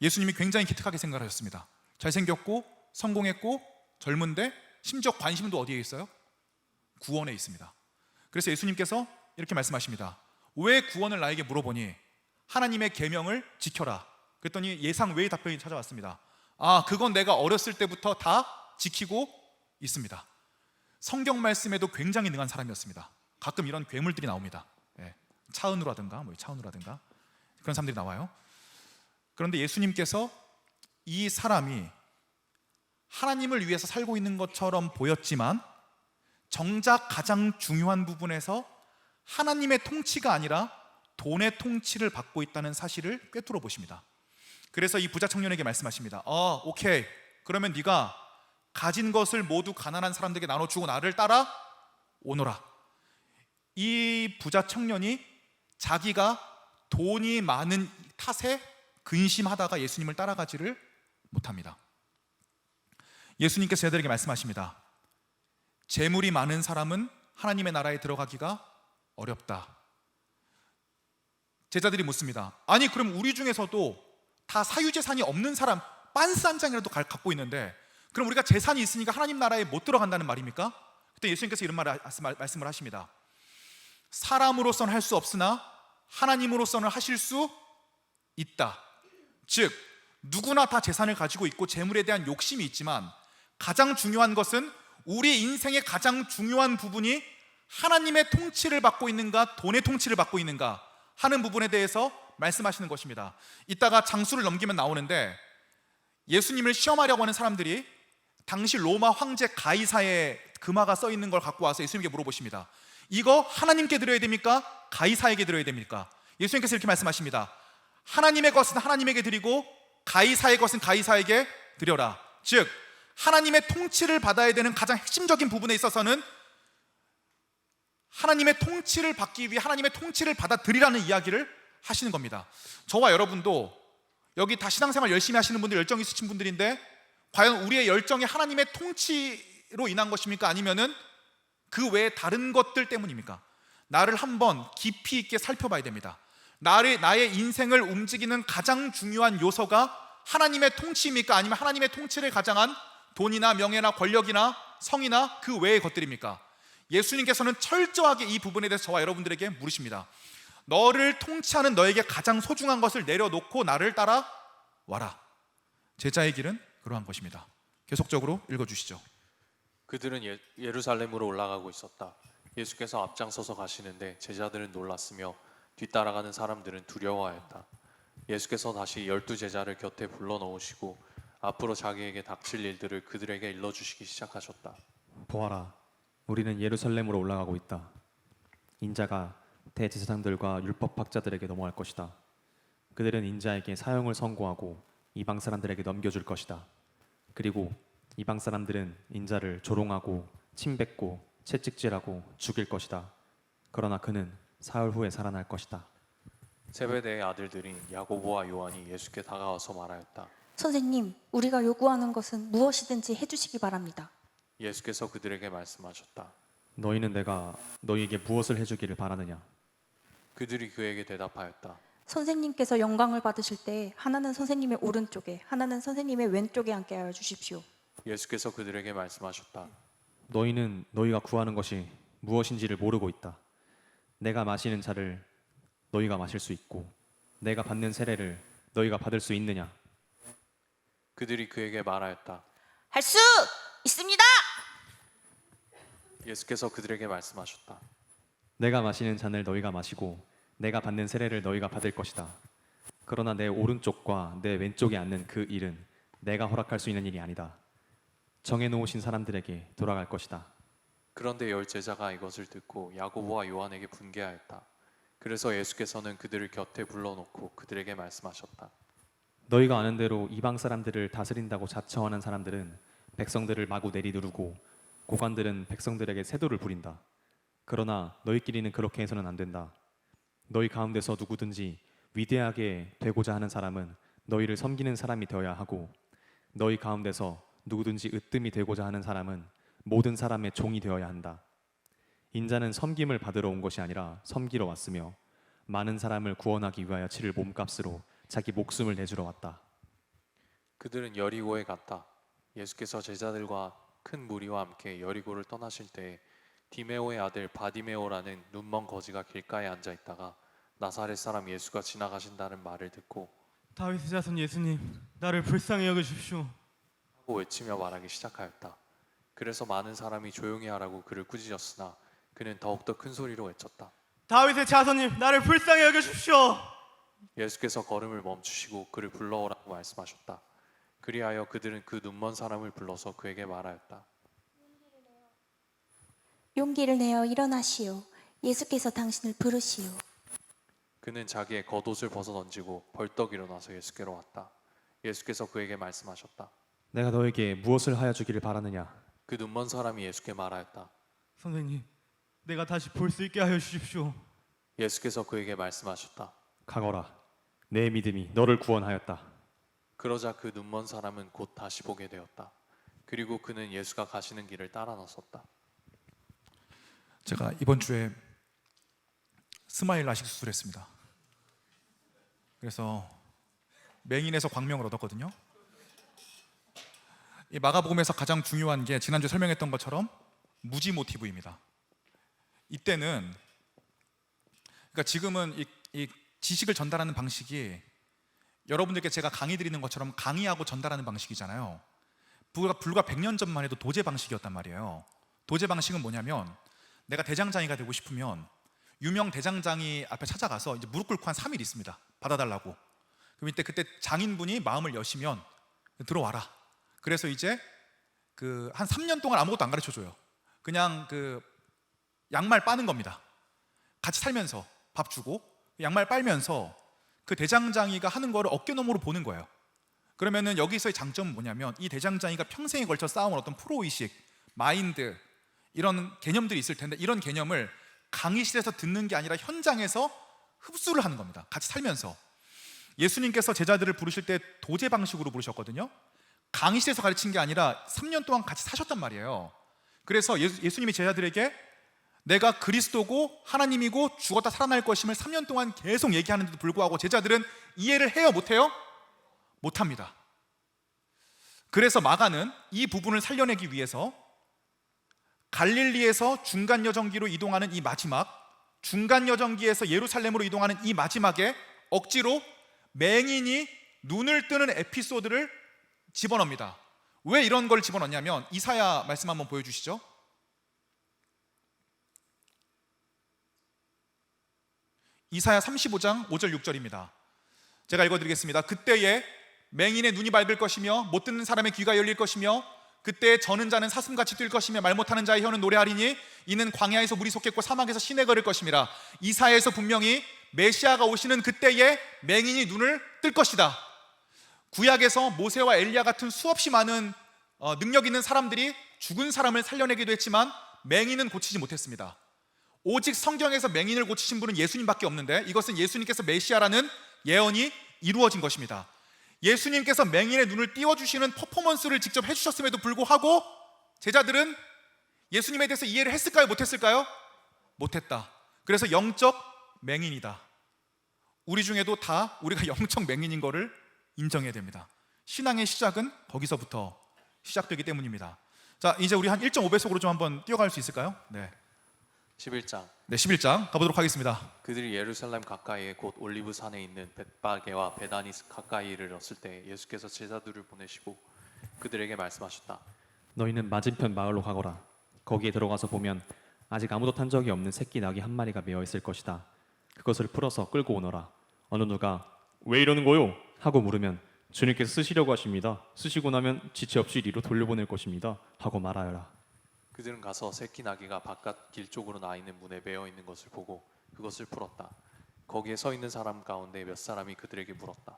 예수님이 굉장히 기특하게 생각하셨습니다. 잘생겼고 성공했고 젊은데 심지어 관심도 어디에 있어요? 구원에 있습니다. 그래서 예수님께서 이렇게 말씀하십니다. 왜 구원을 나에게 물어보니? 하나님의 계명을 지켜라. 그랬더니 예상 외의 답변이 찾아왔습니다. 아, 그건 내가 어렸을 때부터 다 지키고 있습니다. 성경 말씀에도 굉장히 능한 사람이었습니다. 가끔 이런 괴물들이 나옵니다. 예, 차은우라든가 차은우라든가 그런 사람들이 나와요. 그런데 예수님께서 이 사람이 하나님을 위해서 살고 있는 것처럼 보였지만 정작 가장 중요한 부분에서 하나님의 통치가 아니라 돈의 통치를 받고 있다는 사실을 꿰뚫어 보십니다. 그래서 이 부자 청년에게 말씀하십니다. 오케이, 그러면 네가 가진 것을 모두 가난한 사람들에게 나눠주고 나를 따라 오너라. 이 부자 청년이 자기가 돈이 많은 탓에 근심하다가 예수님을 따라가지를 못합니다. 예수님께서 저희들에게 말씀하십니다. 재물이 많은 사람은 하나님의 나라에 들어가기가 어렵다. 제자들이 묻습니다. 아니, 그럼 우리 중에서도 다 사유재산이 없는 사람 빤스 한 장이라도 갖고 있는데 그럼 우리가 재산이 있으니까 하나님 나라에 못 들어간다는 말입니까? 그때 예수님께서 이런 말씀을 하십니다. 사람으로서는 할 수 없으나 하나님으로서는 하실 수 있다. 즉 누구나 다 재산을 가지고 있고 재물에 대한 욕심이 있지만 가장 중요한 것은 우리 인생의 가장 중요한 부분이 하나님의 통치를 받고 있는가 돈의 통치를 받고 있는가 하는 부분에 대해서 말씀하시는 것입니다. 이따가 장수를 넘기면 나오는데 예수님을 시험하려고 하는 사람들이 당시 로마 황제 가이사의 금화가 써 있는 걸 갖고 와서 예수님께 물어보십니다. 이거 하나님께 드려야 됩니까? 가이사에게 드려야 됩니까? 예수님께서 이렇게 말씀하십니다. 하나님의 것은 하나님에게 드리고 가이사의 것은 가이사에게 드려라. 즉 하나님의 통치를 받아야 되는 가장 핵심적인 부분에 있어서는 하나님의 통치를 받기 위해 하나님의 통치를 받아들이라는 이야기를 하시는 겁니다. 저와 여러분도 여기 다 신앙생활 열심히 하시는 분들, 열정 있으신 분들인데 과연 우리의 열정이 하나님의 통치로 인한 것입니까? 아니면은 그 외에 다른 것들 때문입니까? 나를 한번 깊이 있게 살펴봐야 됩니다. 나의 인생을 움직이는 가장 중요한 요소가 하나님의 통치입니까? 아니면 하나님의 통치를 가장한 돈이나 명예나 권력이나 성이나 그 외의 것들입니까? 예수님께서는 철저하게 이 부분에 대해서 저와 여러분들에게 물으십니다. 너를 통치하는 너에게 가장 소중한 것을 내려놓고 나를 따라와라. 제자의 길은 그러한 것입니다. 계속적으로 읽어주시죠. 그들은 예루살렘으로 올라가고 있었다. 예수께서 앞장서서 가시는데 제자들은 놀랐으며 뒤따라가는 사람들은 두려워하였다. 예수께서 다시 12 제자를 곁에 불러 넣으시고 앞으로 자기에게 닥칠 일들을 그들에게 일러주시기 시작하셨다. 보아라, 우리는 예루살렘으로 올라가고 있다. 인자가 대제사장들과 율법학자들에게 넘어갈 것이다. 그들은 인자에게 사형을 선고하고 이방 사람들에게 넘겨줄 것이다. 그리고 이방 사람들은 인자를 조롱하고 침뱉고 채찍질하고 죽일 것이다. 그러나 그는 사흘 후에 살아날 것이다. 세베대의 아들들인 야고보와 요한이 예수께 다가와서 말하였다. 선생님, 우리가 요구하는 것은 무엇이든지 해주시기 바랍니다. 예수께서 그들에게 말씀하셨다. 너희는 내가 너희에게 무엇을 해주기를 바라느냐? 그들이 그에게 대답하였다. 선생님께서 영광을 받으실 때 하나는 선생님의 오른쪽에, 하나는 선생님의 왼쪽에 앉게 하여 주십시오. 예수께서 그들에게 말씀하셨다. 너희는 너희가 구하는 것이 무엇인지를 모르고 있다. 내가 마시는 차를 너희가 마실 수 있고 내가 받는 세례를 너희가 받을 수 있느냐? 그들이 그에게 말하였다. 할 수 있습니다. 예수께서 그들에게 말씀하셨다. 내가 마시는 잔을 너희가 마시고 내가 받는 세례를 너희가 받을 것이다. 그러나 내 오른쪽과 내 왼쪽에 앉는 그 일은 내가 허락할 수 있는 일이 아니다. 정해놓으신 사람들에게 돌아갈 것이다. 그런데 열 제자가 이것을 듣고 야고보와 요한에게 분개하였다. 그래서 예수께서는 그들을 곁에 불러놓고 그들에게 말씀하셨다. 너희가 아는 대로 이방 사람들을 다스린다고 자처하는 사람들은 백성들을 마구 내리누르고 고관들은 백성들에게 세도를 부린다. 그러나 너희끼리는 그렇게 해서는 안 된다. 너희 가운데서 누구든지 위대하게 되고자 하는 사람은 너희를 섬기는 사람이 되어야 하고 너희 가운데서 누구든지 으뜸이 되고자 하는 사람은 모든 사람의 종이 되어야 한다. 인자는 섬김을 받으러 온 것이 아니라 섬기러 왔으며 많은 사람을 구원하기 위하여 치를 몸값으로 자기 목숨을 내주러 왔다. 그들은 여리고에 갔다. 예수께서 제자들과 큰 무리와 함께 여리고를 떠나실 때 디메오의 아들 바디메오라는 눈먼 거지가 길가에 앉아 있다가 나사렛 사람 예수가 지나가신다는 말을 듣고 다윗의 자손 예수님, 나를 불쌍히 여겨주십시오. 하고 외치며 말하기 시작하였다. 그래서 많은 사람이 조용히 하라고 그를 꾸짖었으나 그는 더욱더 큰 소리로 외쳤다. 다윗의 자손님, 나를 불쌍히 여겨주십시오. 예수께서 걸음을 멈추시고 그를 불러오라고 말씀하셨다. 그리하여 그들은 그 눈먼 사람을 불러서 그에게 말하였다. 용기를 내어 일어나시오. 예수께서 당신을 부르시오. 그는 자기의 겉옷을 벗어 던지고 벌떡 일어나서 예수께로 왔다. 예수께서 그에게 말씀하셨다. 내가 너에게 무엇을 하여 주기를 바라느냐? 그 눈먼 사람이 예수께 말하였다. 선생님, 내가 다시 볼 수 있게 하여 주십시오. 예수께서 그에게 말씀하셨다. 가거라. 내 믿음이 너를 구원하였다. 그러자 그 눈먼 사람은 곧 다시 보게 되었다. 그리고 그는 예수가 가시는 길을 따라 나섰다. 제가 이번 주에 스마일 라식 수술했습니다. 그래서 맹인에서 광명을 얻었거든요. 이 마가복음에서 가장 중요한 게 지난주에 설명했던 것처럼 무지 모티브입니다. 이때는 그러니까 지금은 이 지식을 전달하는 방식이 여러분들께 제가 강의 드리는 것처럼 강의하고 전달하는 방식이잖아요. 불과 100년 전만 해도 도제 방식이었단 말이에요. 도제 방식은 뭐냐면 내가 대장장이가 되고 싶으면 유명 대장장이 앞에 찾아가서 이제 무릎 꿇고 한 3일 있습니다. 받아달라고. 그럼 그때 장인분이 마음을 여시면 들어와라. 그래서 이제 한 3년 동안 아무것도 안 가르쳐 줘요. 그냥 양말 빠는 겁니다. 같이 살면서 밥 주고 양말 빨면서 그 대장장이가 하는 거를 어깨너머로 보는 거예요. 그러면은 여기서의 장점은 뭐냐면 이 대장장이가 평생에 걸쳐 쌓아온 어떤 프로의식, 마인드 이런 개념들이 있을 텐데 이런 개념을 강의실에서 듣는 게 아니라 현장에서 흡수를 하는 겁니다. 같이 살면서. 예수님께서 제자들을 부르실 때 도제 방식으로 부르셨거든요. 강의실에서 가르친 게 아니라 3년 동안 같이 사셨단 말이에요. 그래서 예수님이 제자들에게 내가 그리스도고 하나님이고 죽었다 살아날 것임을 3년 동안 계속 얘기하는데도 불구하고 제자들은 이해를 해요? 못해요? 못합니다. 그래서 마가는 이 부분을 살려내기 위해서 갈릴리에서 중간여정기로 이동하는 이 마지막, 중간여정기에서 예루살렘으로 이동하는 이 마지막에 억지로 맹인이 눈을 뜨는 에피소드를 집어넣습니다. 왜 이런 걸 집어넣냐면 이사야 말씀 한번 보여주시죠. 이사야 35장 5절 6절입니다. 제가 읽어드리겠습니다. 그때에 맹인의 눈이 밝을 것이며 못 듣는 사람의 귀가 열릴 것이며 그때 저는 자는 사슴같이 뛸 것이며 말 못하는 자의 혀는 노래하리니 이는 광야에서 물이 솟겠고 사막에서 시내 걸을 것임이라. 이사야에서 분명히 메시아가 오시는 그때에 맹인이 눈을 뜰 것이다. 구약에서 모세와 엘리야 같은 수없이 많은 능력 있는 사람들이 죽은 사람을 살려내기도 했지만 맹인은 고치지 못했습니다. 오직 성경에서 맹인을 고치신 분은 예수님밖에 없는데 이것은 예수님께서 메시아라는 예언이 이루어진 것입니다. 예수님께서 맹인의 눈을 띄워주시는 퍼포먼스를 직접 해주셨음에도 불구하고 제자들은 예수님에 대해서 이해를 했을까요? 못했을까요? 못했다. 그래서 영적 맹인이다. 우리 중에도 다 우리가 영적 맹인인 거를 인정해야 됩니다. 신앙의 시작은 거기서부터 시작되기 때문입니다. 자, 이제 우리 한 1.5배속으로 좀 한번 뛰어갈 수 있을까요? 네, 11장. 네 11장 가보도록 하겠습니다. 그들이 예루살렘 가까이에 곧 올리브 산에 있는 벳바게와 베다니 가까이 이르렀을 때 예수께서 제자들을 보내시고 그들에게 말씀하셨다. 너희는 맞은편 마을로 가거라. 거기에 들어가서 보면 아직 아무도 탄 적이 없는 새끼 낙이 한 마리가 메어 있을 것이다. 그것을 풀어서 끌고 오너라. 어느 누가 왜 이러는 거요? 하고 물으면 주님께서 쓰시려고 하십니다. 쓰시고 나면 지체 없이 이리로 돌려보낼 것입니다. 하고 말하여라. 그들은 가서 새끼 나귀가 바깥 길 쪽으로 나 있는 문에 메어 있는 것을 보고 그것을 풀었다. 거기에 서 있는 사람 가운데 몇 사람이 그들에게 물었다.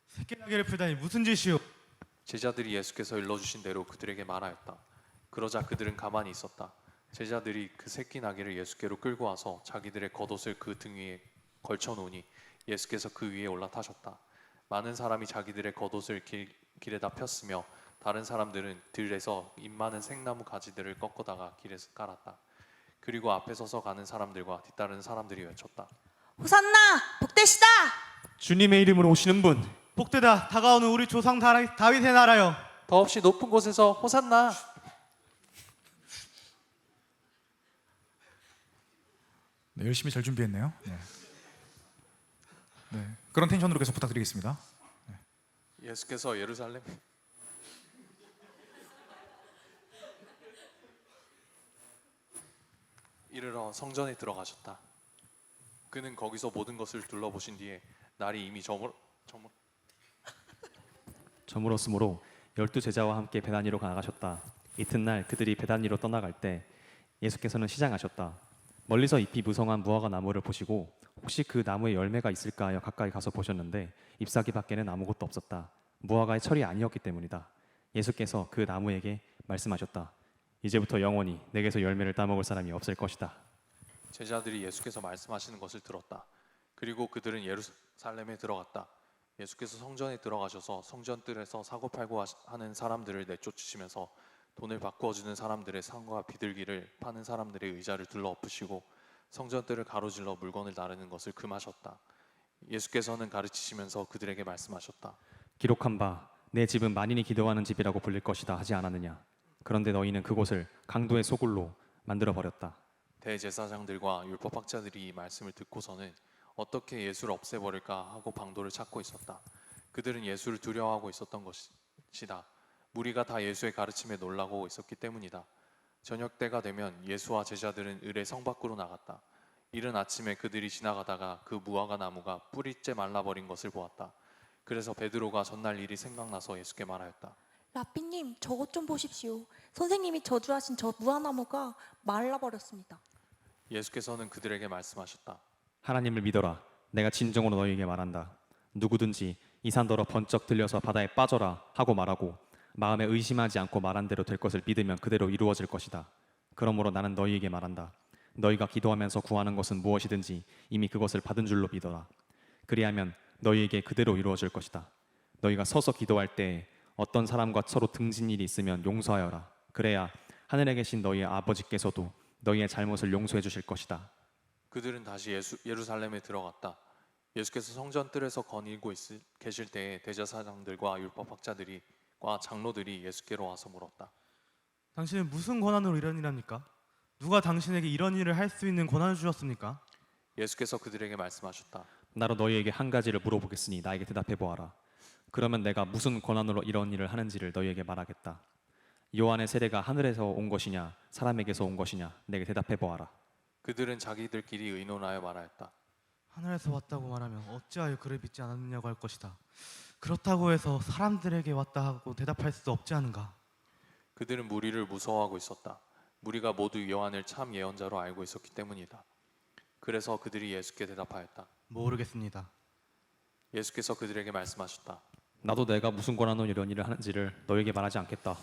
새끼나귀를 풀다니 무슨 짓이오? 제자들이 예수께서 일러주신 대로 그들에게 말하였다. 그러자 그들은 가만히 있었다. 제자들이 그 새끼 나귀를 예수께로 끌고 와서 자기들의 겉옷을 그 등 위에 걸쳐 놓으니 예수께서 그 위에 올라타셨다. 많은 사람이 자기들의 겉옷을 길에다 폈으며 다른 사람들은 들에서 잎 많은 생나무 가지들을 꺾어다가 길에서 깔았다. 그리고 앞에 서서 가는 사람들과 뒤따르는 사람들이 외쳤다. 호산나 복되시다. 주님의 이름으로 오시는 분, 복되다 다가오는 우리 조상 다윗의 나라여. 더없이 높은 곳에서 호산나. 네, 열심히 잘 준비했네요. 네. 네, 그런 텐션으로 계속 부탁드리겠습니다. 예수께서 예루살렘 이르러 성전에 들어가셨다. 그는 거기서 모든 것을 둘러보신 뒤에 날이 이미 저물었으므로 12제자와 함께 베다니로 나가셨다. 이튿날 그들이 베다니로 떠나갈 때 예수께서는 시장하셨다. 멀리서 잎이 무성한 무화과 나무를 보시고 혹시 그 나무에 열매가 있을까 하여 가까이 가서 보셨는데 잎사귀 밖에는 아무것도 없었다. 무화과의 철이 아니었기 때문이다. 예수께서 그 나무에게 말씀하셨다. 이제부터 영원히 내게서 열매를 따먹을 사람이 없을 것이다. 제자들이 예수께서 말씀하시는 것을 들었다. 그리고 그들은 예루살렘에 들어갔다. 예수께서 성전에 들어가셔서 성전 뜰에서 사고 팔고 하는 사람들을 내쫓으시면서 돈을 바꾸어 주는 사람들의 상과 비둘기를 파는 사람들의 의자를 둘러 엎으시고 성전 뜰을 가로질러 물건을 나르는 것을 금하셨다. 예수께서는 가르치시면서 그들에게 말씀하셨다. 기록한 바 내 집은 만인이 기도하는 집이라고 불릴 것이다 하지 않았느냐. 그런데 너희는 그곳을 강도의 소굴로 만들어 버렸다. 대제사장들과 율법학자들이 이 말씀을 듣고서는 어떻게 예수를 없애버릴까 하고 방도를 찾고 있었다. 그들은 예수를 두려워하고 있었던 것이다. 무리가 다 예수의 가르침에 놀라고 있었기 때문이다. 저녁 때가 되면 예수와 제자들은 을의 성 밖으로 나갔다. 이른 아침에 그들이 지나가다가 그 무화과 나무가 뿌리째 말라버린 것을 보았다. 그래서 베드로가 전날 일이 생각나서 예수께 말하였다. 라삐님, 저것 좀 보십시오. 선생님이 저주하신 저 무화나무가 말라버렸습니다. 예수께서는 그들에게 말씀하셨다. 하나님을 믿어라. 내가 진정으로 너희에게 말한다. 누구든지 이 산더러 번쩍 들려서 바다에 빠져라 하고 말하고 마음에 의심하지 않고 말한 대로 될 것을 믿으면 그대로 이루어질 것이다. 그러므로 나는 너희에게 말한다. 너희가 기도하면서 구하는 것은 무엇이든지 이미 그것을 받은 줄로 믿어라. 그리하면 너희에게 그대로 이루어질 것이다. 너희가 서서 기도할 때 어떤 사람과 서로 등진 일이 있으면 용서하여라. 그래야 하늘에 계신 너희의 아버지께서도 너희의 잘못을 용서해 주실 것이다. 그들은 다시 예루살렘에 들어갔다. 예수께서 성전 뜰에서 거닐고 계실 때에 대제사장들과 율법학자들과 장로들이 예수께로 와서 물었다. 당신은 무슨 권한으로 이런 일을 합니까? 누가 당신에게 이런 일을 할 수 있는 권한을 주셨습니까? 예수께서 그들에게 말씀하셨다. 나로 너희에게 한 가지를 물어보겠으니 나에게 대답해 보아라. 그러면 내가 무슨 권한으로 이런 일을 하는지를 너희에게 말하겠다. 요한의 세례가 하늘에서 온 것이냐 사람에게서 온 것이냐 내게 대답해 보아라. 그들은 자기들끼리 의논하여 말하였다. 하늘에서 왔다고 말하면 어찌하여 그를 믿지 않았느냐고 할 것이다. 그렇다고 해서 사람들에게 왔다 하고 대답할 수 없지 않은가? 그들은 무리를 무서워하고 있었다. 무리가 모두 요한을 참 예언자로 알고 있었기 때문이다. 그래서 그들이 예수께 대답하였다. 모르겠습니다. 예수께서 그들에게 말씀하셨다. 나도 내가 무슨 권한으로 이런 일을 하는지를 너희에게 말하지 않겠다.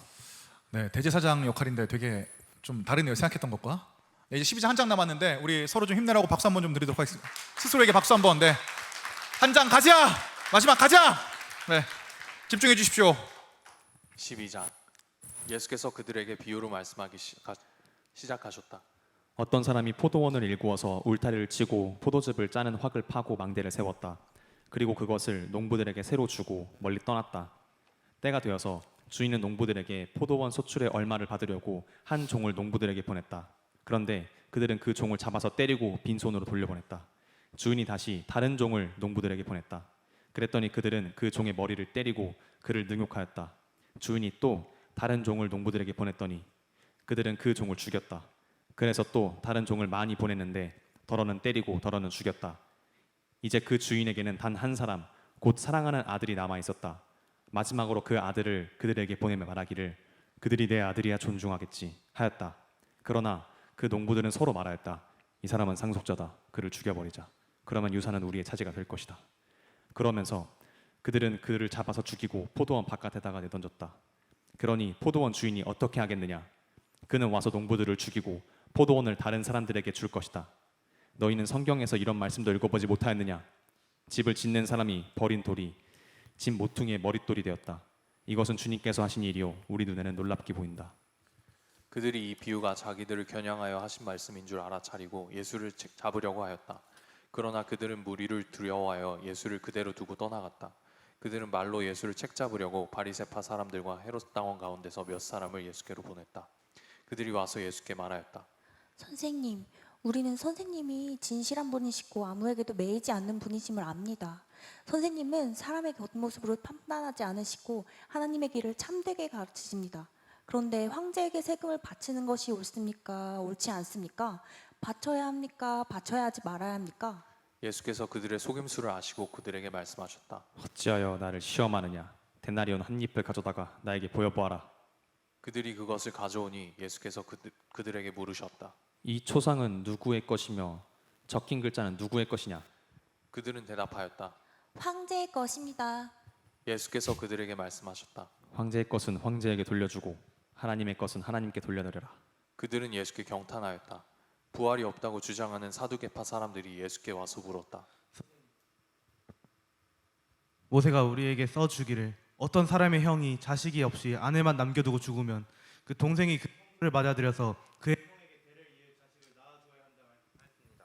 네, 대제사장 역할인데 되게 좀 다르네요. 생각했던 것과. 네, 이제 12장 한 장 남았는데 우리 서로 좀 힘내라고 박수 한번 좀 드리도록 하겠습니다. 스스로에게 박수 한번. 네, 한 장 가자. 마지막 가자. 네, 집중해 주십시오. 12장. 예수께서 그들에게 비유로 말씀하기 시작하셨다. 어떤 사람이 포도원을 일구어서 울타리를 치고 포도즙을 짜는 확을 파고 망대를 세웠다. 그리고 그것을 농부들에게 새로 주고 멀리 떠났다. 때가 되어서 주인은 농부들에게 포도원 소출의 얼마를 받으려고 한 종을 농부들에게 보냈다. 그런데 그들은 그 종을 잡아서 때리고 빈손으로 돌려보냈다. 주인이 다시 다른 종을 농부들에게 보냈다. 그랬더니 그들은 그 종의 머리를 때리고 그를 능욕하였다. 주인이 또 다른 종을 농부들에게 보냈더니 그들은 그 종을 죽였다. 그래서 또 다른 종을 많이 보냈는데 덜어는 때리고 덜어는 죽였다. 이제 그 주인에게는 단 한 사람, 곧 사랑하는 아들이 남아 있었다. 마지막으로 그 아들을 그들에게 보내며 말하기를 그들이 내 아들이야 존중하겠지 하였다. 그러나 그 농부들은 서로 말하였다. 이 사람은 상속자다. 그를 죽여버리자. 그러면 유산은 우리의 차지가 될 것이다. 그러면서 그들은 그를 잡아서 죽이고 포도원 바깥에다가 내던졌다. 그러니 포도원 주인이 어떻게 하겠느냐? 그는 와서 농부들을 죽이고 포도원을 다른 사람들에게 줄 것이다. 너희는 성경에서 이런 말씀도 읽어보지 못하였느냐? 집을 짓는 사람이 버린 돌이 집 모퉁이의 머릿돌이 되었다. 이것은 주님께서 하신 일이요 우리 눈에는 놀랍게 보인다. 그들이 이 비유가 자기들을 겨냥하여 하신 말씀인 줄 알아차리고 예수를 잡으려고 하였다. 그러나 그들은 무리를 두려워하여 예수를 그대로 두고 떠나갔다. 그들은 말로 예수를 책잡으려고 바리새파 사람들과 헤롯 당원 가운데서 몇 사람을 예수께로 보냈다. 그들이 와서 예수께 말하였다. 선생님, 우리는 선생님이 진실한 분이시고 아무에게도 매이지 않는 분이심을 압니다. 선생님은 사람의 겉모습으로 판단하지 않으시고 하나님의 길을 참되게 가르치십니다. 그런데 황제에게 세금을 바치는 것이 옳습니까? 옳지 않습니까? 바쳐야 합니까? 바쳐야 하지 말아야 합니까? 예수께서 그들의 속임수를 아시고 그들에게 말씀하셨다. 어찌하여 나를 시험하느냐? 데나리온 한 잎을 가져다가 나에게 보여보아라. 그들이 그것을 가져오니 예수께서 그들에게 물으셨다. 이 초상은 누구의 것이며 적힌 글자는 누구의 것이냐? 그들은 대답하였다. 황제의 것입니다. 예수께서 그들에게 말씀하셨다. 황제의 것은 황제에게 돌려주고 하나님의 것은 하나님께 돌려드려라. 그들은 예수께 경탄하였다. 부활이 없다고 주장하는 사두개파 사람들이 예수께 와서 물었다. 모세가 우리에게 써주기를 어떤 사람의 형이 자식이 없이 아내만 남겨두고 죽으면 그 동생이 그를 맞아들여서 그의 형에게 대를 이을 자식을 낳아주어야 한다고 했습니다.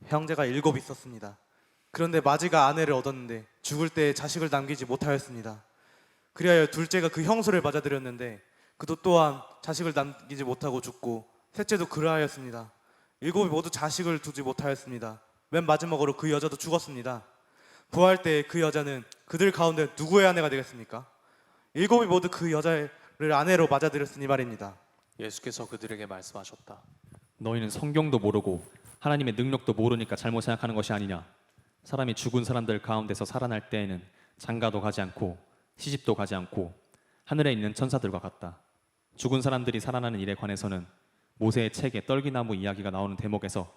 형제가 7 있었습니다. 그런데 마지가 아내를 얻었는데 죽을 때 자식을 남기지 못하였습니다. 그리하여 둘째가 그 형수를 맞아들였는데 그도 또한 자식을 남기지 못하고 죽고 셋째도 그러하였습니다. 7이 모두 자식을 두지 못하였습니다. 맨 마지막으로 그 여자도 죽었습니다. 부활 때 그 여자는 그들 가운데 누구의 아내가 되겠습니까? 7이 모두 그 여자를 아내로 맞아들였으니 말입니다. 예수께서 그들에게 말씀하셨다. 너희는 성경도 모르고 하나님의 능력도 모르니까 잘못 생각하는 것이 아니냐? 사람이 죽은 사람들 가운데서 살아날 때에는 장가도 가지 않고 시집도 가지 않고 하늘에 있는 천사들과 같다. 죽은 사람들이 살아나는 일에 관해서는 모세의 책에 떨기나무 이야기가 나오는 대목에서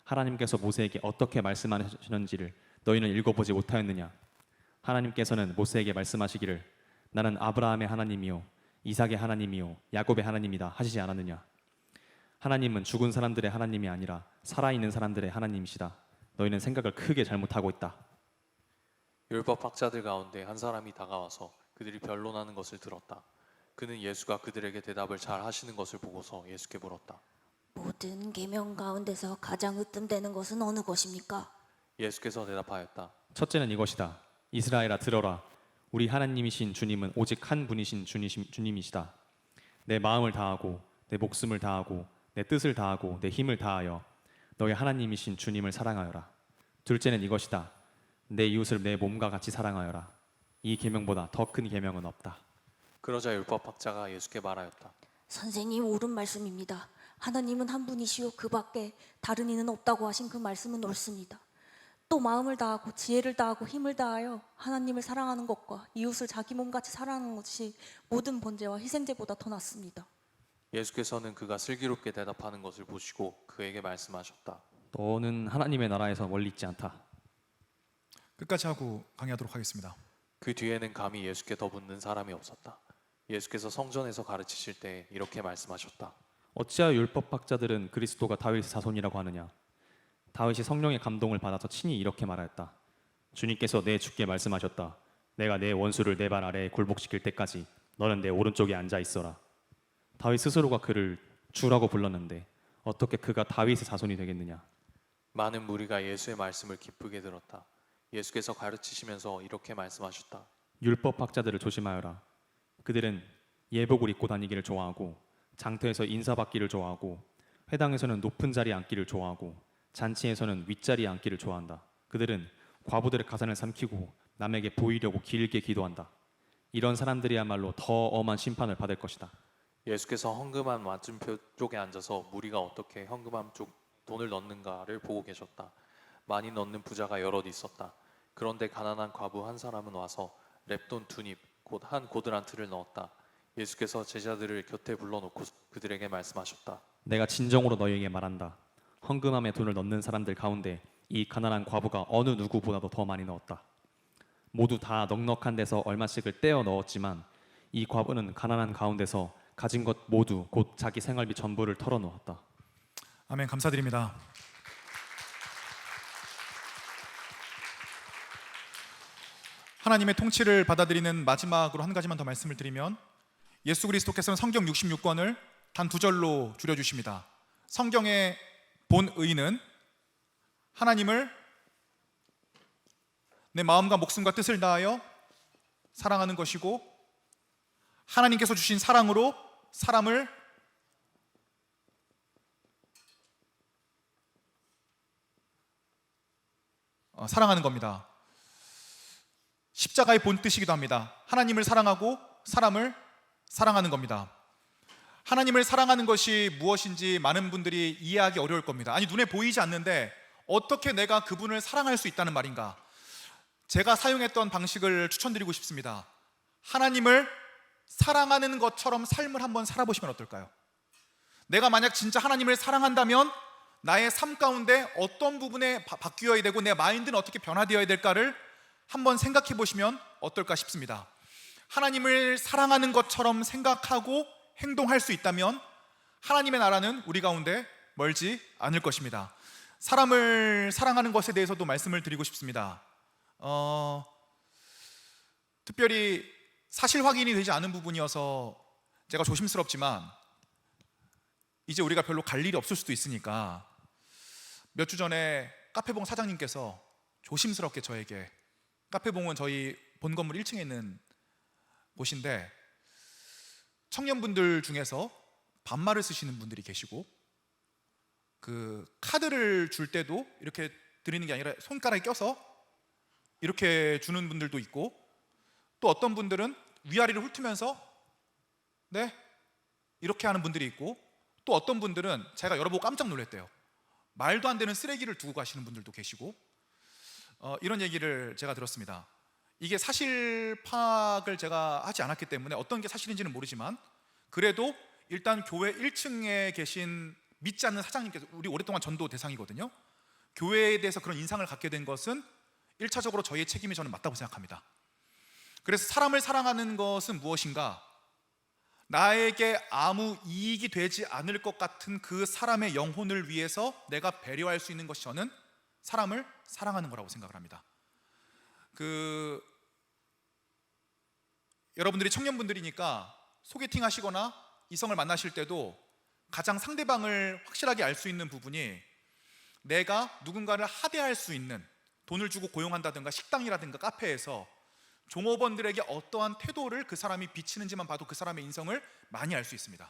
하나님께서 모세에게 어떻게 말씀하시는지를 너희는 읽어보지 못하였느냐? 하나님께서는 모세에게 말씀하시기를 나는 아브라함의 하나님이요 이삭의 하나님이요 야곱의 하나님이다 하시지 않았느냐? 하나님은 죽은 사람들의 하나님이 아니라 살아있는 사람들의 하나님이시다. 너희는 생각을 크게 잘못하고 있다. 율법 학자들 가운데 한 사람이 다가와서 그들이 변론하는 것을 들었다. 그는 예수가 그들에게 대답을 잘 하시는 것을 보고서 예수께 물었다. 모든 계명 가운데서 가장 으뜸되는 것은 어느 것입니까? 예수께서 대답하였다. 첫째는 이것이다. 이스라엘아 들어라. 우리 하나님이신 주님은 오직 한 분이신 주님이시다. 내 마음을 다하고 내 목숨을 다하고 내 뜻을 다하고 내 힘을 다하여 너희 하나님이신 주님을 사랑하여라. 둘째는 이것이다. 내 이웃을 내 몸과 같이 사랑하여라. 이 계명보다 더 큰 계명은 없다. 그러자 율법 학자가 예수께 말하였다. 선생님 옳은 말씀입니다. 하나님은 한 분이시요 그 밖에 다른 이는 없다고 하신 그 말씀은 옳습니다. 또 마음을 다하고 지혜를 다하고 힘을 다하여 하나님을 사랑하는 것과 이웃을 자기 몸같이 사랑하는 것이 모든 번제와 희생제보다 더 낫습니다. 예수께서는 그가 슬기롭게 대답하는 것을 보시고 그에게 말씀하셨다. 너는 하나님의 나라에서 멀리 있지 않다. 끝까지 하고 강의하도록 하겠습니다. 그 뒤에는 감히 예수께 더 묻는 사람이 없었다. 예수께서 성전에서 가르치실 때 이렇게 말씀하셨다. 어찌하여 율법학자들은 그리스도가 다윗의 자손이라고 하느냐? 다윗이 성령의 감동을 받아서 친히 이렇게 말하였다. 주님께서 내 주께 말씀하셨다. 내가 내 원수를 내 발 아래에 굴복시킬 때까지 너는 내 오른쪽에 앉아 있어라. 다윗 스스로가 그를 주라고 불렀는데 어떻게 그가 다윗의 자손이 되겠느냐? 많은 무리가 예수의 말씀을 기쁘게 들었다. 예수께서 가르치시면서 이렇게 말씀하셨다. 율법학자들을 조심하여라. 그들은 예복을 입고 다니기를 좋아하고 장터에서 인사받기를 좋아하고 회당에서는 높은 자리에 앉기를 좋아하고 잔치에서는 윗자리에 앉기를 좋아한다. 그들은 과부들의 가산을 삼키고 남에게 보이려고 길게 기도한다. 이런 사람들이야말로 더 엄한 심판을 받을 것이다. 예수께서 헌금함 맞은표 쪽에 앉아서 무리가 어떻게 헌금함 쪽 돈을 넣는가를 보고 계셨다. 많이 넣는 부자가 여럿 있었다. 그런데 가난한 과부 한 사람은 와서 렙돈 2닙 곧 한 고드란트를 넣었다. 예수께서 제자들을 곁에 불러놓고 그들에게 말씀하셨다. 내가 진정으로 너희에게 말한다. 헌금함에 돈을 넣는 사람들 가운데 이 가난한 과부가 어느 누구보다도 더 많이 넣었다. 모두 다 넉넉한 데서 얼마씩을 떼어 넣었지만 이 과부는 가난한 가운데서 가진 것 모두 곧 자기 생활비 전부를 털어놓았다. 아멘. 감사드립니다. 하나님의 통치를 받아들이는 마지막으로 한 가지만 더 말씀을 드리면 예수 그리스도께서는 성경 66권을 단 2절로 줄여주십니다. 성경의 본의는 하나님을 내 마음과 목숨과 뜻을 다하여 사랑하는 것이고 하나님께서 주신 사랑으로 사람을 사랑하는 겁니다. 십자가의 본 뜻이기도 합니다. 하나님을 사랑하고 사람을 사랑하는 겁니다. 하나님을 사랑하는 것이 무엇인지 많은 분들이 이해하기 어려울 겁니다. 아니, 눈에 보이지 않는데 어떻게 내가 그분을 사랑할 수 있다는 말인가? 제가 사용했던 방식을 추천드리고 싶습니다. 하나님을 사랑하는 것처럼 삶을 한번 살아보시면 어떨까요? 내가 만약 진짜 하나님을 사랑한다면 나의 삶 가운데 어떤 부분에 바뀌어야 되고 내 마인드는 어떻게 변화되어야 될까를 한번 생각해 보시면 어떨까 싶습니다. 하나님을 사랑하는 것처럼 생각하고 행동할 수 있다면 하나님의 나라는 우리 가운데 멀지 않을 것입니다. 사람을 사랑하는 것에 대해서도 말씀을 드리고 싶습니다. 특별히 사실 확인이 되지 않은 부분이어서 제가 조심스럽지만 이제 우리가 별로 갈 일이 없을 수도 있으니까 몇 주 전에 카페봉 사장님께서 조심스럽게 저에게, 카페봉은 저희 본 건물 1층에 있는 곳인데 청년분들 중에서 반말을 쓰시는 분들이 계시고 그 카드를 줄 때도 이렇게 드리는 게 아니라 손가락에 껴서 이렇게 주는 분들도 있고 또 어떤 분들은 위아래를 훑으면서 네 이렇게 하는 분들이 있고 또 어떤 분들은 제가 열어보고 깜짝 놀랐대요. 말도 안 되는 쓰레기를 두고 가시는 분들도 계시고 이런 얘기를 제가 들었습니다. 이게 사실 파악을 제가 하지 않았기 때문에 어떤 게 사실인지는 모르지만 그래도 일단 교회 1층에 계신 믿지 않는 사장님께서, 우리 오랫동안 전도 대상이거든요, 교회에 대해서 그런 인상을 갖게 된 것은 1차적으로 저희의 책임이 저는 맞다고 생각합니다. 그래서 사람을 사랑하는 것은 무엇인가? 나에게 아무 이익이 되지 않을 것 같은 그 사람의 영혼을 위해서 내가 배려할 수 있는 것이 저는 사람을 사랑하는 거라고 생각을 합니다. 여러분들이 청년분들이니까 소개팅 하시거나 이성을 만나실 때도 가장 상대방을 확실하게 알 수 있는 부분이 내가 누군가를 하대할 수 있는, 돈을 주고 고용한다든가 식당이라든가 카페에서 종업원들에게 어떠한 태도를 그 사람이 비치는지만 봐도 그 사람의 인성을 많이 알 수 있습니다.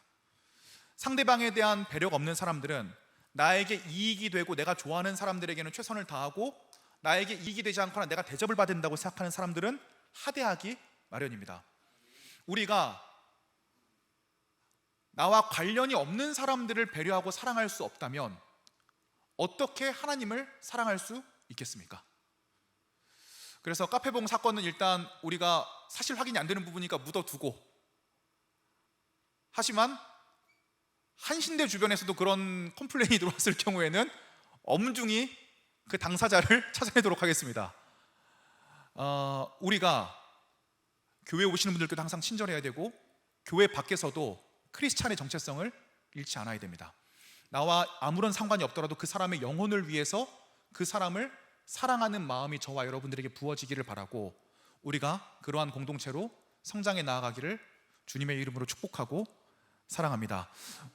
상대방에 대한 배려가 없는 사람들은 나에게 이익이 되고 내가 좋아하는 사람들에게는 최선을 다하고 나에게 이익이 되지 않거나 내가 대접을 받는다고 생각하는 사람들은 하대하기 마련입니다. 우리가 나와 관련이 없는 사람들을 배려하고 사랑할 수 없다면 어떻게 하나님을 사랑할 수 있겠습니까? 그래서 카페봉 사건은 일단 우리가 사실 확인이 안 되는 부분이니까 묻어두고, 하지만 한신대 주변에서도 그런 컴플레인이 들어왔을 경우에는 엄중히 그 당사자를 찾아내도록 하겠습니다. 우리가 교회 오시는 분들께도 항상 친절해야 되고 교회 밖에서도 크리스찬의 정체성을 잃지 않아야 됩니다. 나와 아무런 상관이 없더라도 그 사람의 영혼을 위해서 그 사람을 사랑하는 마음이 저와 여러분들에게 부어지기를 바라고, 우리가 그러한 공동체로 성장해 나아가기를 주님의 이름으로 축복하고 사랑합니다.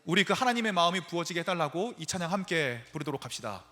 우리 그 하나님의 마음이 부어지게 해달라고 이 찬양 함께 부르도록 합시다.